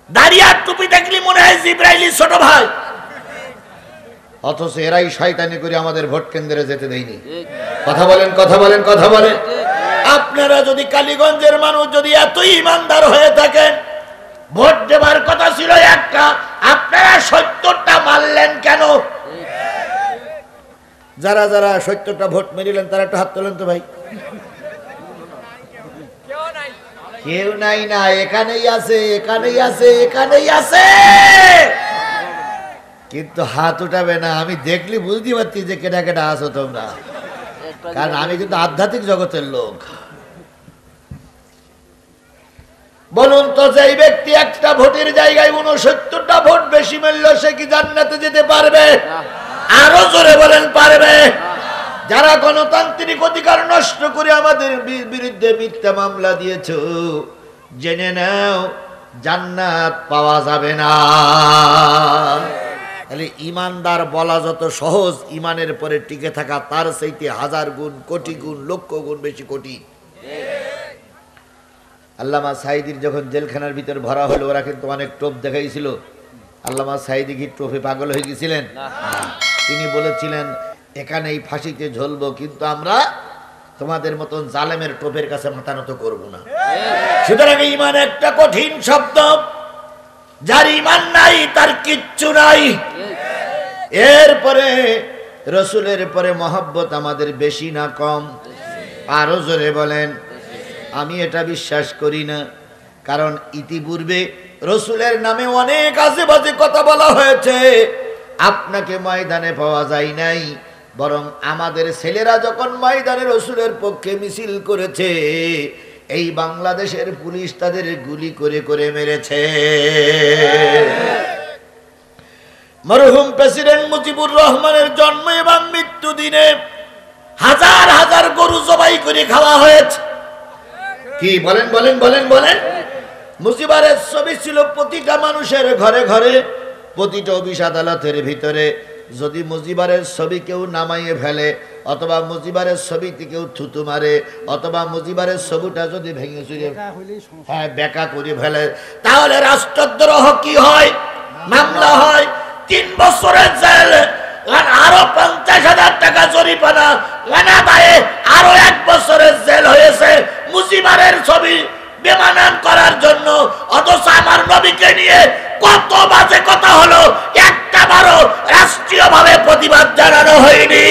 দাড়ি আর টুপি দেখলে মনে হয় জিবরাইলের ছোট ভাই, অথচ এরাই শয়তানি করে আমাদের ভোট কেন্দ্রে যেতে দেয়নি। কথা বলেন, কথা বলেন, কথা বলেন। আপনারা যদি কালীগঞ্জের মানুষ যদি এত ইমানদার হয়ে থাকেন, ভোট দেবার কথা ছিল একটা, আপনারা 70টা মারলেন কেন? যারা যারা 70টা ভোট মেরিলেন তারা একটা হাত তোলেন তো ভাই। কেউ নাই না, এখানেই আছে, এখানেই আছে, এখানেই আছে, কিন্তু হাত উঠাবে না। আমি দেখলি বুঝতে পারছি যে কেটা কেটা আছো তোমরা, কারণ আমি কিন্তু আধ্যাত্মিক জগতের লোক। বলুন তো, যেই ব্যক্তি একটা ভোটের জায়গায় 69টা ভোট বেশি মিলল, সে কি জান্নাতে যেতে পারবে? আরো জোরে বলেন, পারবে? যারা গণতান্ত্রিক অধিকার নষ্ট করে আমাদের বিরুদ্ধে মিথ্যা মামলা দিয়েছ, জেনে নাও জান্নাত পাওয়া যাবে না। তাহলে ইমানদার বলা যত সহজ, ইমানের পরে টিকে থাকা তার চাইতে হাজার গুণ, কোটি গুণ, লক্ষ গুণ বেশি কঠিন। আল্লামা সাঈদীর যখন জেলখানার ভিতর ভরা হলো, ওরা কিন্তু অনেক টোপ দেখাইছিল। আল্লামা সাঈদী কি টোপে পাগল হয়ে গেছিলেন? তিনি বলেছিলেন এখানেই ফাঁসিতে ঝুলবো, কিন্তু আমরা তোমাদের মতন জালেমের টোপের কাছে মাথা নত করবো না। সুতরাং ঈমান একটা কঠিন শব্দ, যার ঈমান নাই তার কিচ্ছু নাই। এরপরে রসুলের পরে মহব্বত আমাদের বেশি না কম? আরো জোরে বলেন। আমি এটা বিশ্বাস করি না, কারণ ইতিপূর্বে রসুলের নামে অনেক আজে বাজে কথা বলা হয়েছে। আপনাকে ময়দানে পাওয়া যায় নাই, বরং আমাদের ছেলেরা যখন ময়দানে রসুলের পক্ষে মিছিল করেছে, এই বাংলাদেশের পুলিশ তাদের গুলি করে করে মেরেছে। মরহুম প্রেসিডেন্ট মুজিবুর রহমানের জন্ম এবং মৃত্যু দিনে হাজার হাজার গরু জবাই করে খাওয়া হয়েছে। কি বলেন বলেন বলেন বলেন। মুজিবারের ছবি ছিল প্রতিটা মানুষের ঘরে ঘরে, প্রতিটা অফিস আদালতের ভিতরে। যদি মুজিবারের ছবি কেউ নামাইয়ে ফেলে, অথবা মুজিবারের ছবিতে কেউ থুতু মারে, অথবা মুজিবারের ছবিটা যদি ভেঙে চুরে বেকা করে ফেলে, তাহলে রাষ্ট্রদ্রোহ কি হয়? মামলা হয়, 3 বছরের জেল, আরো 50,000 টাকা জরিমানা, আরো 1 বছরের জেল হয়েছে মুজিবারের ছবি বেমানান করার জন্য। অথচ আমার নবীকে নিয়ে কত বাজে কথা হলো, একটা বারো রাষ্ট্রীয় ভাবে প্রতিবাদ জানানো হয়নি।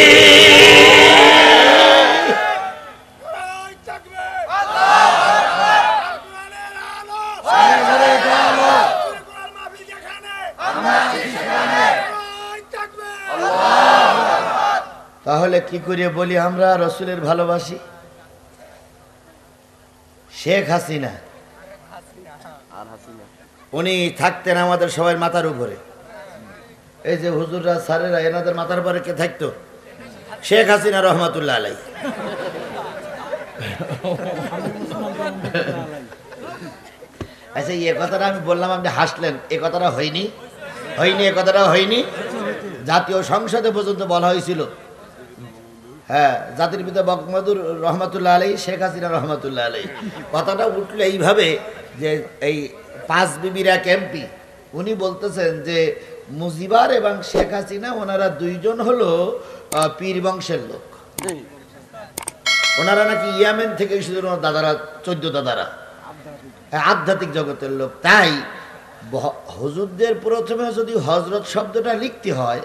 তাহলে কি করে বলি আমরা রসুলের ভালোবাসি? শেখ হাসিনা, উনি থাকতেন আমাদের সবার মাথার উপরে। এই যে হুজুররা, স্যারেরা, এনাদের মাথার উপরে কে থাকতো? শেখ হাসিনা রহমাতুল্লাহ আলাইহি। আচ্ছা, এই কথাটা আমি বললাম, আপনি হাসলেন, এ কথাটা হয়নি? হয়নি, এ কথাটা হয়নি। জাতীয় সংসদে পর্যন্ত বলা হয়েছিল, হ্যাঁ, জাতির পিতা বঙ্গবন্ধু রহমাতুল্লাহ আলাইহি, শেখ হাসিনা রহমাতুল্লাহ আলাইহি। কথাটা উঠলো এইভাবে যে এই 5 বিবির এক এমপি, উনি বলতেছেন যে মুজিবার এবং শেখ হাসিনা ওনারা দুইজন হলো পীর বংশের লোক। ওনারা নাকি ইয়ামেন থেকে এসেছিল, দাদারা, 14 দাদারা, আধ্যাত্মিক জগতের লোক। তাই হুজুরদের প্রথমে যদি হজরত শব্দটা লিখতে হয়,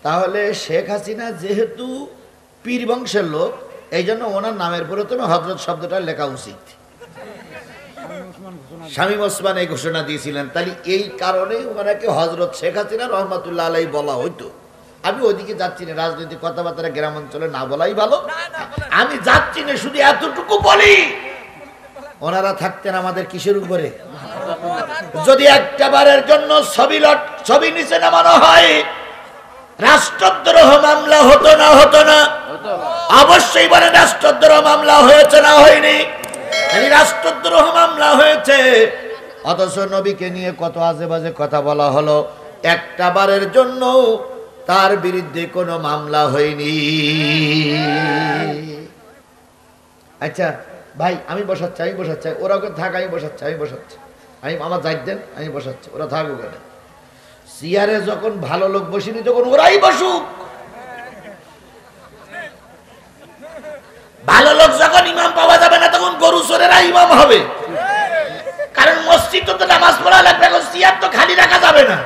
তাহলে শেখ হাসিনা যেহেতু পীর বংশের লোক, এই জন্য ওনার নামের প্রথমে হজরত শব্দটা লেখা উচিত। শামীম ওসমান এই ঘোষণা দিয়েছিলেন। তাহলে এই কারণে ওনাকে হজরত শেখ হাসিনা রহমাতুল্লাহ আলাইহি বলা হইতো। আমি ওইদিকে যাচ্ছি না, রাজনৈতিক কথাবার্তা গ্রাম অঞ্চলে না বলাই ভালো। আমি যাচ্ছি না, শুধু এতটুকু বলি, ওনারা থাকতেন আমাদের কিসের উপরে? যদি একটা বারের জন্য ছবি নিচে নামানো হয়, রাষ্ট্রদ্রোহ মামলা হতো না? হতো না? অবশ্যই বলে রাষ্ট্রদ্রোহ মামলা হয়েছে না হয়নি? রাষ্ট্রদ্রোহ মামলা হয়েছে, অথচ নবীকে নিয়ে কত আজে বাজে কথা বলা হলো, একটা বারের জন্য তার বিরুদ্ধে কোনো মামলা হয়নি। আচ্ছা ভাই, আমি বসাচ্ছি, আমি বসাচ্ছি, ওরা ওকে থাক, আমি বসাচ্ছি, আমি বসাচ্ছি, আমি আমার যাই দেন, আমি বসাচ্ছি, ওরা থাকুক ওখানে। চেয়ারে যখন ভালো লোক বসিনি, তখন ওরাই বসুক। ভালো লোক যখন ইমাম পাওয়া যাবে না, তখন গরু চোরেরা ইমাম হবে। কারণ মসজিদ তো নামাজ পড়া লাগবে, এখন চেয়ার তো খালি রাখা যাবে না।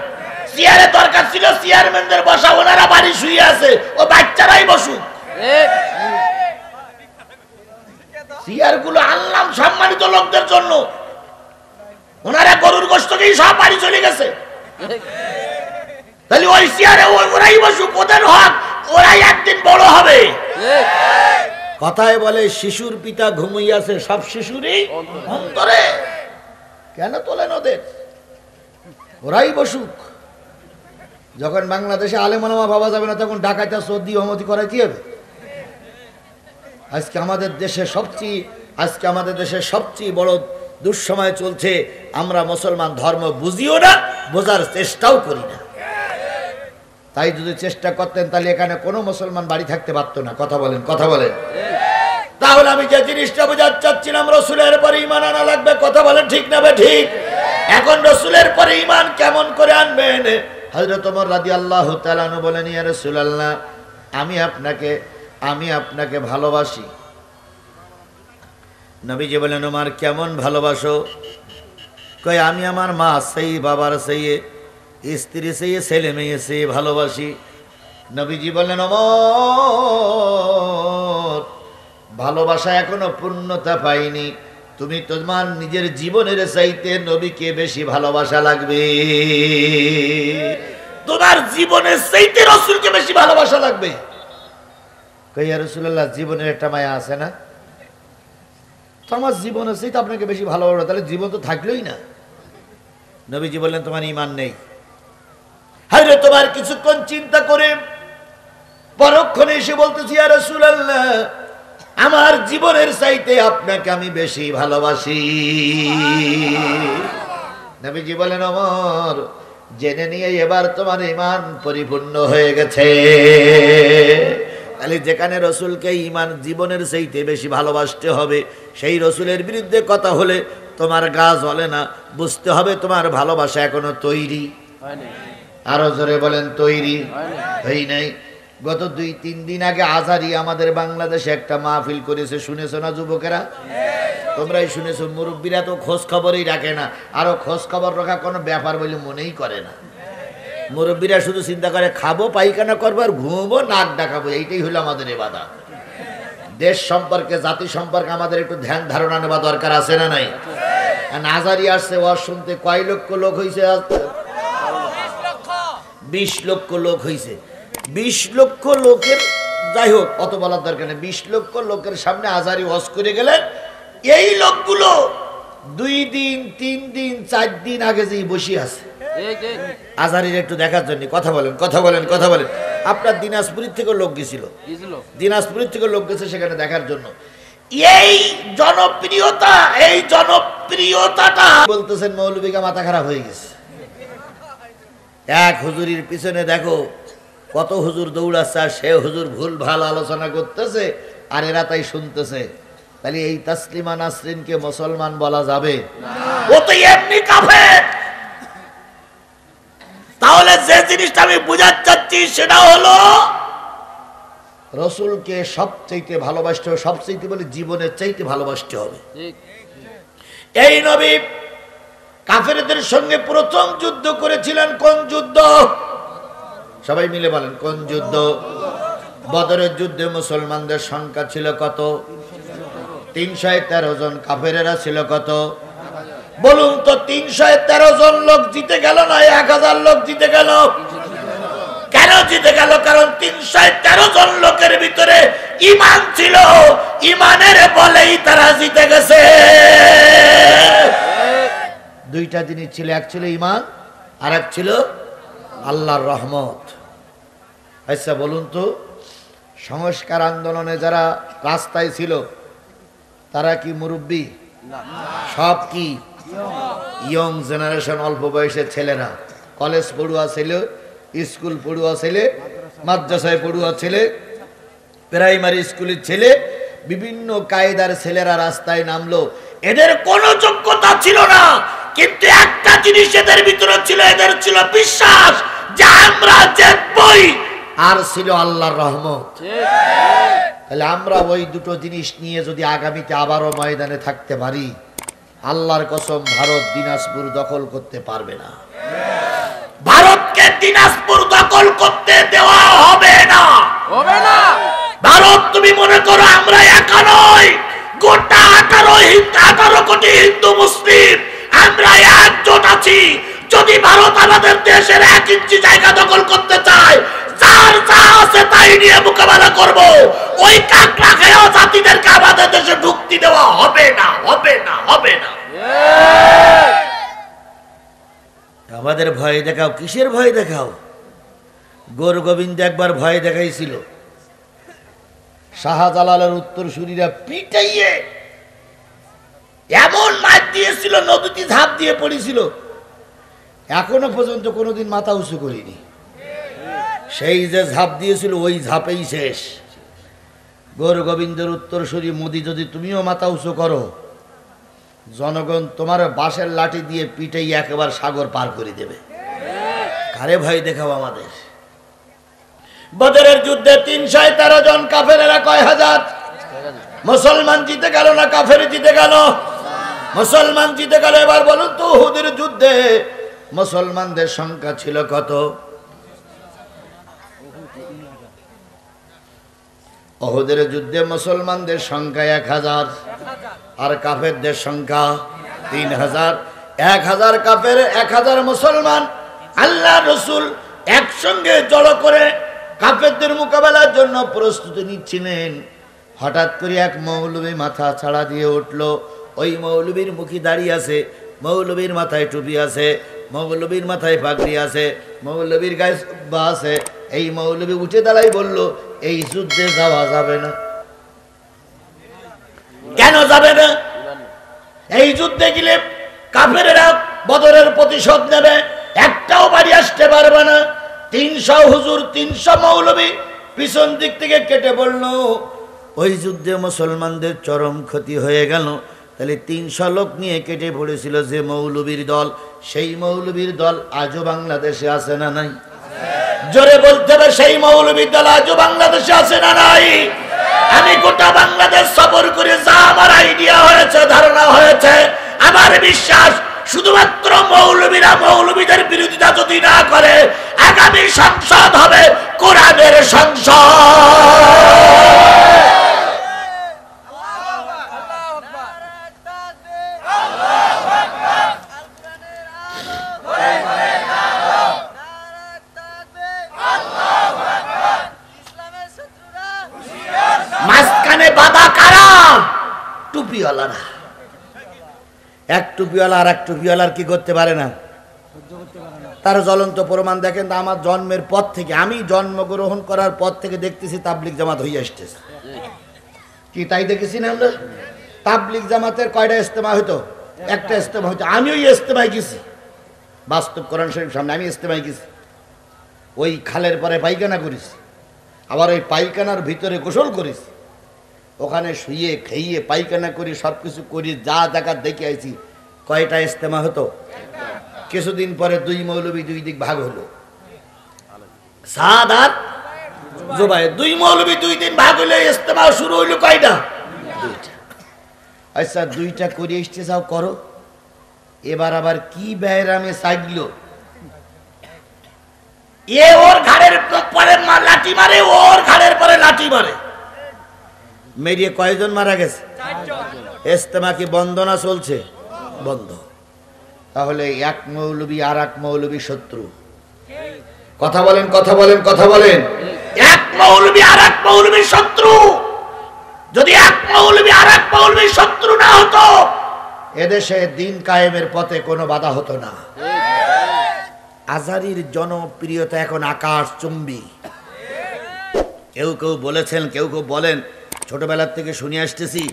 চেয়ারে দরকার ছিল চেয়ারম্যানদের বসা, ওনারা বাড়ি শুয়ে আছে, ও বাচ্চারাই বসুক। চেয়ার গুলো আনলাম সম্মানিত লোকদের জন্য, ওনারা গরুর গোশতকেই সব বাড়ি চলে গেছে। তাহলে ওই চেয়ারে ওরাই বসুক, ওদের হক, ওরাই একদিন বড় হবে। কথায় বলে শিশুর পিতা ঘুমিয়েছে সব শিশুরই অন্তরে। কেন তোলেন ওদের? ওরাই বসুক। যখন বাংলাদেশে আলেম ওলামা পাওয়া যাবে না, তখন ঢাকাতে সর্দি অমতি করাই কি হবে? আজকে আমাদের দেশে সবচেয়ে বড় দুঃসময় চলছে। আমরা মুসলমান ধর্ম বুঝিও না, বোঝার চেষ্টাও করি না। তাই যদি চেষ্টা করতেন তাহলে এখানে কোনো মুসলমান বাড়ি থাকতে পারতো না। কথা বলেন। তাহলে আমি যে জিনিসটা বোঝাতে চাচ্ছিলাম, রসুলের পরে ঈমান আনা লাগবে। কথা বলেন ঠিক না ঠিক? এখন রসুলের পরে ঈমান কেমন করে আনবেন? হযরত ওমর রাদিয়াল্লাহু তাআলা আনহু বলেন, ইয়া রাসূলুল্লাহ, আমি আপনাকে ভালোবাসি। নবীজি বলেন, ওমর কেমন ভালোবাসো? কয়, আমি আমার মা সেই, বাবার সেই, স্ত্রী সেই, ছেলে মেয়ে সেই ভালোবাসি। নবীজি বলেন, ওমর ভালোবাসা এখনো পূর্ণতা পাইনি। তুমি তোমার নিজের জীবনের চাইতে নবীকে বেশি ভালোবাসা লাগবে। তোমার জীবনের চাইতে রাসূলকে বেশি ভালোবাসা লাগবে। কই, ইয়া রাসূলুল্লাহ, জীবনের একটা মায়া আছে না? তো আমার জীবনের চাইতে আপনাকে বেশি ভালোবাসা, তাহলে জীবন তো থাকলোই না। নবীজি বললেন, তোমার ঈমান নেই। হায়রে, তোমার কিছুক্ষণ চিন্তা করে পরক্ষণে এসে বলতেছি, ইয়া রাসূলুল্লাহ, আমার জীবনের চাইতে আপনাকে আমি বেশি ভালোবাসি। নবীজি বলেন, ওমর জেনে নিয়ে এবার তোমার ঈমান পরিপূর্ণ হয়ে গেছে। তাহলে যেখানে রসুলকে ঈমান জীবনের চাইতে বেশি ভালোবাসতে হবে, সেই রসুলের বিরুদ্ধে কথা হলে তোমার গা জ্বলে না। বুঝতে হবে তোমার ভালোবাসা এখনো তৈরি। আরো জোরে বলেন, তৈরি হয় নাই। গত 2-3 দিন আগে আজারি আমাদের বাংলাদেশে একটা মাহফিল করেছে, শুনেছো না যুবকেরা? তোমরাই শুনেছো। মুরব্বীরা তো খোঁজ খবরই রাখে না, আরো খোঁজ খবর রাখা কোনো ব্যাপার বলে মনেই করে না। মুরব্বীরা শুধু চিন্তা করে খাবো, পায়খানা করবো, আর ঘুমবো, নাক ডাকাবো, এইটাই হলো আমাদের ইবাদত। দেশ সম্পর্কে, জাতি সম্পর্কে আমাদের একটু ধ্যান ধারণা নেওয়া দরকার আছে না নাই? আজারি আসছে, ওয়াজ শুনতে কয় লক্ষ লোক হয়েছে? 20 লক্ষ লোক হয়েছে। 20 লক্ষ লোকের, যাই হোক অত বলার দরকার নেই, 20 লক্ষ লোকের সামনে আজারি ওয়াজ করে গেলেন। এই লোকগুলো 2 দিন 3 দিন 4 দিন আগে যেই বসে আছে আজারির একটু দেখার জন্য। কথা বলেন। আপনার দিনাজপুরের থেকে লোক গেছিল, দিনাজপুরের থেকে লোক গেছে সেখানে দেখার জন্য। এই জনপ্রিয়তাটা বলতেছেন মৌলভীকে মাথা খারাপ হয়ে গেছে। এক হুজুরির পিছনে দেখো কত হুজুর দৌড়াচ্ছে, আর সে হুজুর ভুল ভাল আলোচনা করতেছে, আর এরা তাই শুনতেছে। তাহলে এই তাসলিমা নাসরিনকে মুসলমান বলা যাবে? ও তো এমনি কাফের। তাহলে যে জিনিসটা আমি বুঝাতে চাচ্ছি সেটা হলো, রসুলকে সবচাইতে ভালোবাসতে হবে, সবচাইতে বলে জীবনের চাইতে ভালোবাসতে হবে। এই নবী কাফেরদের সঙ্গে প্রথম যুদ্ধ করেছিলেন। কোন যুদ্ধ? সবাই মিলে বলেন, কোন যুদ্ধ? বদরের যুদ্ধে মুসলমানদের সংখ্যা ছিল কত? 313 জন। কাফেরেরা ছিল কত? বলুন তো, 313 জন লোক জিতে গেল না 1000 লোক জিতে গেল? কেন জিতে গেল? কারণ 313 জন লোকের ভিতরে ঈমান ছিল। ঈমানের বলেই তারা জিতে গেছে। দুইটা জিনিস ছিল, এক ছিল ঈমান, আর এক ছিল আল্লাহর রহমত। আচ্ছা বলুন তো, সংস্কার আন্দোলনে যারা রাস্তায় ছিল তারা কি মুরব্বী? সব কি ইয়ং জেনারেশন, অল্প বয়সের ছেলেরা, কলেজ পড়ুয়া ছেলে, স্কুল পড়ুয়া ছেলে, মাদ্রাসায় পড়ুয়া ছেলে, প্রাইমারি স্কুলের ছেলে, বিভিন্ন কায়দার ছেলেরা রাস্তায় নামলো। এদের কোনো যোগ্যতা ছিল না, কিন্তু একটা জিনিস এদের ভিতরে ছিল, এদের ছিল বিশ্বাস যে আমরা জিতবই, আর ছিল আল্লাহর রহমত। তাহলে আমরা ওই দুটো জিনিস নিয়ে যদি আগামীতে আবারও ময়দানে থাকতে পারি, আল্লাহর কসম ভারত দিনাজপুর দখল করতে পারবে না। ভারতকে দিনাজপুর দখল করতে দেওয়া হবে না। ভারত, তুমি মনে করো আমরা একা নই, গোটা 18 কোটি হিন্দু মুসলিম আমরা একজোট আছি। যদি ভারত আমাদের দেশের 1 ইঞ্চি জায়গা দখল করতে চায়, যার যা আছে তাই নিয়ে মোকাবেলা করব। ওই কাকড়া খেয়া জাতিদেরকে আমাদের দেশে ঢুকতে দেওয়া হবে না। আমাদের ভয় দেখাও, কিসের ভয় দেখাও? গৌর গোবিন্দ একবার ভয় দেখাইছিল, শাহজালালের উত্তরসূরিরা পিটাইয়ে এমন মার দিয়েছিল, নদীতে ঝাঁপ দিয়ে পড়েছিল, এখনো পর্যন্ত কোনোদিন মাথা উঁচু করিনি। সেই যে ঝাঁপ দিয়েছিল ওই ঝাঁপেই শেষ। গৌর গোবিন্দের উত্তরসূরি মোদি, যদি তুমিও মাথা উঁচু করো, জনগণ তোমার বাঁশের লাঠি দিয়ে পিটাই একেবারে সাগর পার করে দেবে। কারে ভয় দেখাও আমাদের? বদরের যুদ্ধে 313 জন, কাফেরেরা কয় হাজার? মুসলমান জিতে গেল না কাফের জিতে গেল? মুসলমান জিতে গেল। এবার বলুন তো, উহুদের যুদ্ধে মুসলমানদের সংখ্যা ছিল কত? উহুদের যুদ্ধে মুসলমানদের সংখ্যা 1000 আর কাফেরদের সংখ্যা 3000। 1000 কাফের, 1000 মুসলমান। আল্লাহ রসুল একসঙ্গে জড়ো করে কাফেরদের মোকাবেলার জন্য প্রস্তুতি নিচ্ছিলেন। হঠাৎ করে এক মৌলবী মাথা ছাড়া দিয়ে উঠল। ওই মৌলবীর মুখে দাঁড়িয়ে আছে, মৌলবীর মাথায় টুপি আছে, মৌলবীর মাথায় পাগড়ি আছে, মৌলবীর গায়ে জুব্বা আছে। এই মৌলবী উঠে দাঁড়াই বলল, এই যুদ্ধে যাওয়া যাবে না। কেন যাবে না? এই যুদ্ধে গেলে কাফেরেরা বদরের প্রতিশোধ নেবে, একটাও বাড়ি আসতে পারবে না। 300 হুজুর, 300 মৌলবী পিছন দিক থেকে কেটে পড়ল। ওই যুদ্ধে মুসলমানদের চরম ক্ষতি হয়ে গেল। তাহলে 300 লোক নিয়ে কেটে পড়েছিল যে মৌলবীর দল, সেই মৌলবীর দল আজও বাংলাদেশে আছে না নাই? জোরে বলতে হবে, সেই মৌলবীর দল আজও বাংলাদেশে আছে না নাই? আমি গোটা বাংলাদেশ সফর করে যা আমার আইডিয়া হয়েছে, ধারণা হয়েছে, আমার বিশ্বাস শুধুমাত্র মৌলবীরা মৌলবীদের বিরোধিতা যদি না করে, আগামী সংসদ হবে কোরআনের সংসদ। মাঝখানে বাধা কারা? টুপিওয়ালারা। এক টুপিওয়ালা আর এক টুপিওয়ালার কি করতে পারে না? তার জ্বলন্ত প্রমাণ দেখেন। আমার জন্মের পর থেকে, আমি জন্মগ্রহণ করার পর থেকে দেখতেছি তাবলিগ জামাত হয়ে আসতেছে। কি তাই দেখেছি না আমরা? তাবলিগ জামাতের কয়টা ইজতেমা হইতো? একটা ইজতেমা হইতো। আমি ওই ইজতেমায় গেছি, বাস্তব কোরআন শরীফ সামনে আমি ইজতেমায় গেছি। ওই খালের পরে পায়খানা করেছি, আবার ওই পায়খানার ভিতরে গোসল করেছি, ওখানে শুয়ে খেয়ে পায়খানা করি, সব কিছু করি, যা দেখা দেখে আইছি। কয়টা ইজতেমা হতো? কিছুদিন পরে 2 মৌলবী 2 দিক ভাগ হলো, সাদ আর জুবাইর। 2 মৌলবী 2 দিন ভাগ হইলে ইজতেমা শুরু হইলো কয়টা? 2টা। আচ্ছা, 2টা করে এসতে যাও, করো। এবার আবার কি বেহরামে চাইলো, এ ওর ঘাড়ের পরে লাঠি মারে, ওর ঘাড়ের পরে লাঠি মারে। মেরিয়ে কয়জন মারা গেছে? 4 জন। ইজতেমা কি বন্ধ না চলছে? বন্ধ। তাহলে এক মৌলবী আর এক মৌলবী শত্রু। কথা বলেন, কথা বলেন, কথা বলেন। এক মৌলবী আর এক মৌলবী শত্রু। যদি এক মৌলবী আর এক মৌলবী শত্রু না হতো, এদেশে দিন কায়েমের পথে কোনো বাধা হতো না। আজহারীর জনপ্রিয়তা এখন আকাশচুম্বী। কেউ কেউ বলেছেন, কেউ কেউ বলেন, ছোটবেলার থেকে শুনে আসতেছি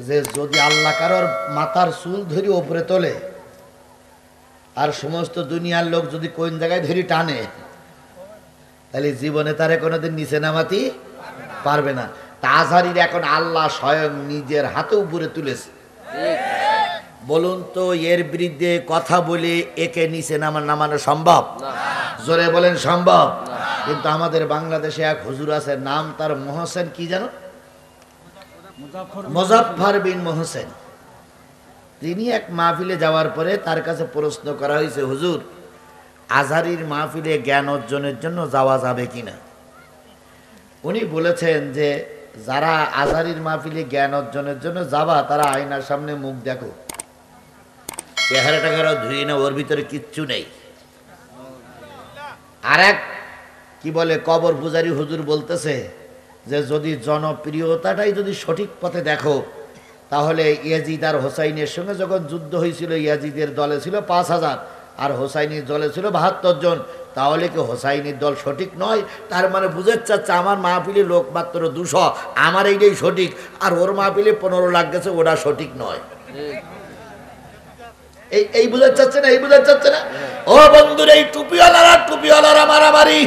যে যদি আল্লাহ কারোর মাথার চুল ধরে ওপরে তোলে আর সমস্ত দুনিয়ার লোক যদি কোন জায়গায় ধরে টানে, তাহলে জীবনে তারে কোনোদিন নিচে নামাতে পারবে না। তা আজহারীর এখন আল্লাহ স্বয়ং নিজের হাতে উপরে তুলেছে। বলুন তো, এর বিরুদ্ধে কথা বলে একে নিচে নামানো সম্ভব? জোরে বলেন, সম্ভব? কিন্তু আমাদের বাংলাদেশে এক হুজুর আছে, নাম তার মোহসেন, কি জানো? মুজাফফর বিন মোহসেন। তিনি এক মাহফিলে যাওয়ার পরে তার কাছে প্রশ্ন করা হয়েছে, হুজুর, আজহারীর মাহফিলে জ্ঞান অর্জনের জন্য যাওয়া যাবে কিনা? উনি বলেছেন যে যারা আজহারীর মাহফিলে জ্ঞান অর্জনের জন্য যাবা, তারা আয়নার সামনে মুখ দেখো, চেহারাটা কারো ধুয়ে না, ওর ভিতরে কিচ্ছু নেই। আর এক কি বলে কবর পূজারী হুজুর বলতেছে যে যদি জনপ্রিয়তাটাই যদি সঠিক পথে দেখো, তাহলে ইয়াজিদ আর হোসাইনের সঙ্গে যখন যুদ্ধ হয়েছিল, ইয়াজিদের দলে ছিল 5000 আর হোসাইনের দলে ছিল 72 জন। তাহলে কি হোসাইনির দল সঠিক নয়? তার মানে বুঝাতে চাচ্ছে আমার মাহফিলে লোক মাত্র 200, আমার এইটাই সঠিক, আর ওর মাহফিলে 15 লাখ গেছে, ওটা সঠিক নয়। এই বুঝাতে চাচ্ছে না, এই বুঝাতে চাচ্ছে না। ও বন্ধুরা, এই টুপিওয়ালারা মারামারি।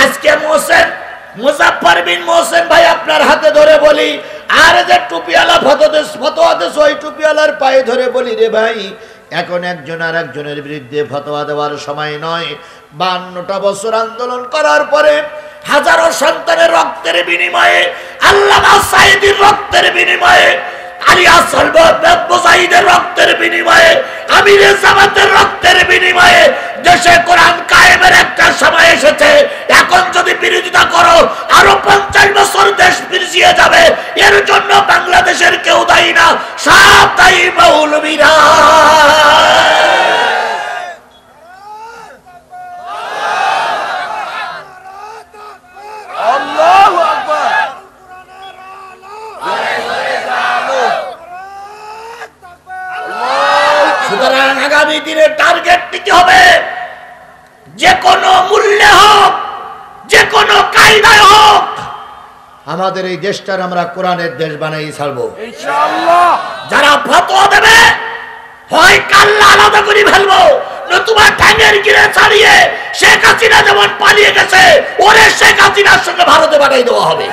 আজকে মুজাফফর বিন মোহসেন ভাই আপনার হাতে ধরে বলি, আর যে টুপিওয়ালা ফতোয়া দেশ, ওই টুপিওয়ালার পায়ে ধরে বলি, রে ভাই, এখন একজন আর একজনের বিরুদ্ধে ফতোয়া দেওয়ার সময় নয়। 52টা বছর আন্দোলন করার পরে, হাজারো সন্তানের রক্তের বিনিময়ে, আল্লামা সাঈদীর রক্তের বিনিময়ে, আলী আসল মুজাহিদের রক্তের বিনিময়ে, আমিরে জামাতের রক্তের বিনিময়ে দেশে কোরআন কায়েমের একটা সময় এসেছে। এখন যদি বিরোধিতা করো, আরো 50 বছর দেশ পিছিয়ে যাবে। এর জন্য বাংলাদেশের কেউ দায়ী না, সব দায়ী মৌলবীরা। আল্লাহু আকবার। সুতরাং আগামী দিনের টার্গেট নিতে হবে, যে কোনো মূল্যে হোক, যে কোনো কায়দায় হোক, আমাদের এই দেশটার আমরা কোরআনের দেশ বানাই ছাড়বো ইনশাআল্লাহ। যারা ফতোয়া দেবে, হয় কাল্লা আলাদা করে ফেলবো, নতুবা ঠ্যাঙের গিরে ছাড়িয়ে শেখ হাসিনা যেমন পালিয়ে গেছে, ওরে শেখ হাসিনার সঙ্গে ভারতে পাঠাই দেওয়া হবে।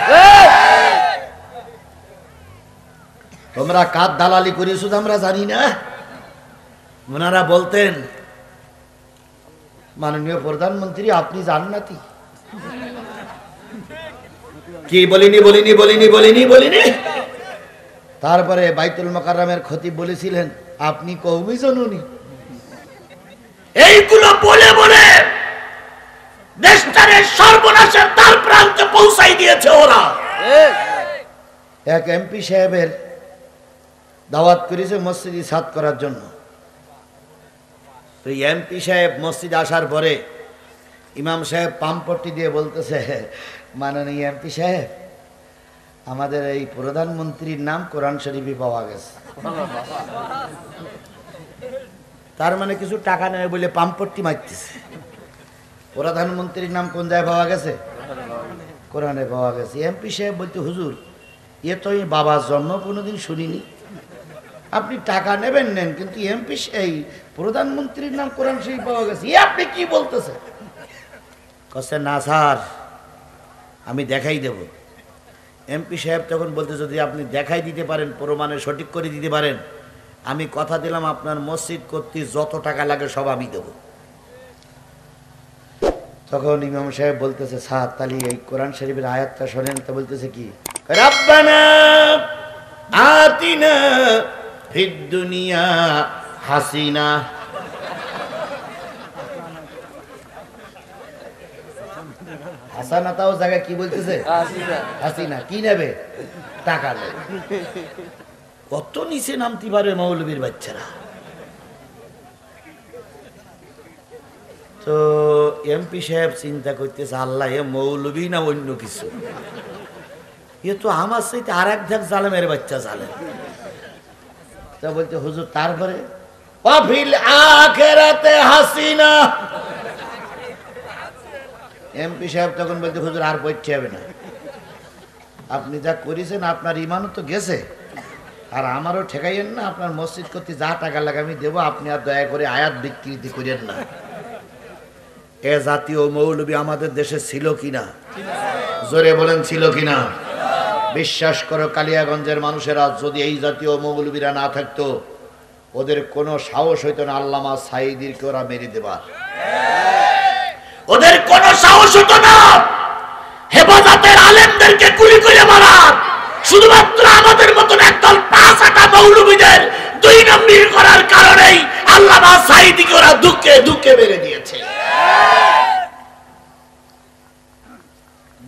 তোমরা কার দালালি করিস আমরা জানি না। ওনারা বলতেন, মাননীয় প্রধানমন্ত্রী আপনি জান্নাতি। কি বলিনি। তারপরে বাইতুল মোকাররমের খতিব বলেছিলেন, আপনি কওমি জননী। এইগুলো বলে বলে দেশটারে সর্বনাশের দ্বার প্রান্তে পৌঁছাই দিয়েছে ওরা। এক এমপি সাহেবের দাওয়াত করেছে মসজিদে ছাদ করার জন্য। তো এমপি সাহেব মসজিদে আসার পরে ইমাম সাহেব পাম্পট্টি দিয়ে বলতেছে, মাননীয় এমপি সাহেব, আমাদের এই প্রধানমন্ত্রীর নাম কোরআন শরীফে পাওয়া গেছে। তার মানে কিছু টাকা নেয় বলে পাম্পট্টি মারতেছে। প্রধানমন্ত্রীর নাম কোন জায়গায় পাওয়া গেছে? কোরআনে পাওয়া গেছে। এমপি সাহেব বলতে, হুজুর, এ তো এই বাবার জন্ম কোনোদিন শুনিনি, আপনি টাকা নেবেন নেন, কিন্তু এমপি এই প্রধানমন্ত্রীর নাম কোরআন শরীফ পাওয়া গেছে, এ আপনি কি বলতেছেন? কচ্ছে, না স্যার, আমি দেখাই দেব। এমপি সাহেব তখন বলতে, যদি আপনি দেখাই দিতে পারেন, প্রমাণে সঠিক করে দিতে পারেন, আমি কথা দিলাম আপনার মসজিদ করতে যত টাকা লাগে সব আমি দেব। তখন ইমাম সাহেব বলতেছে, স্যার তাহলে এই কোরআন শরীফের আয়াতটা শোনেন। তো বলতেছে কি, রাব্বানা আতিনা ফিদ দুনিয়া হাসিনা। হাসানা তাও জায়গায় কি বলতেছে? হাসিনা। কি নেবে? টাকা নেবে। কত নিচে নামতে পারে মৌলবীর বাচ্চারা। তো এমপি সাহেব চিন্তা করতেছে, আল্লাহ, এ মৌলবী না অন্য কিছু? এ তো আমার সাথে আর এক ধাক জালেমের বাচ্চা জালেম। তা বলতে, হুজুর তারপরে ওয়াফিল আখিরাতে হাসিনা। এমপি সাহেব তখন বলতে, হুজুর আর পড়তে হবে না, আপনি যা করেছেন আপনার ইমানও তো গেছে, আর আমারও ঠেকাইয়েন না, আপনার মসজিদ করতে যা টাকা লাগে আমি দেবো, আপনি আর দয়া করে আয়াত বিকৃতি করেন না। এ জাতীয় মৌলবী আমাদের দেশে ছিল কিনা? জোরে বলেন, ছিল কিনা? বিশ্বাস করো, কালিয়াগঞ্জের মানুষেরা, যদি এই জাতীয় মৌলবীরা না থাকতো, ওদের কোনো সাহস হইতো না আল্লামা সাঈদীরকে ওরা মেরে দেবার। ওদের কোনো সাহস হতো না হেফাজতের আলেমদেরকে গুলি করে মারার। শুধুমাত্র আমাদের মতন একদল 5-8 মৌলবীদের 2 নম্বর করার কারণেই আল্লামা সাঈদীকে ওরা দুঃখে দুঃখে মেরে দিয়েছে।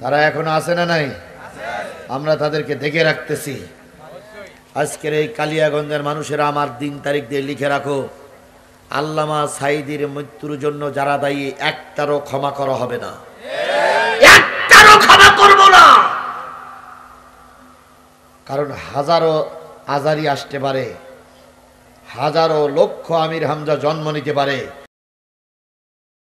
তারা এখনো আছে না নাই? আমরা তাদেরকে দেখে রাখতেছি। আজকের এই কালিয়াগঞ্জের মানুষেরা আমার দিন তারিখ দিয়ে লিখে রাখো, আল্লামা সাঈদীর মৃত্যুর জন্য যারা দায়ী, একটারও ক্ষমা করা হবে না, একটারও ক্ষমা করব না। কারণ হাজারো আজারি আসতে পারে, হাজারো লক্ষ আমির হামজা জন্ম নিতে পারে,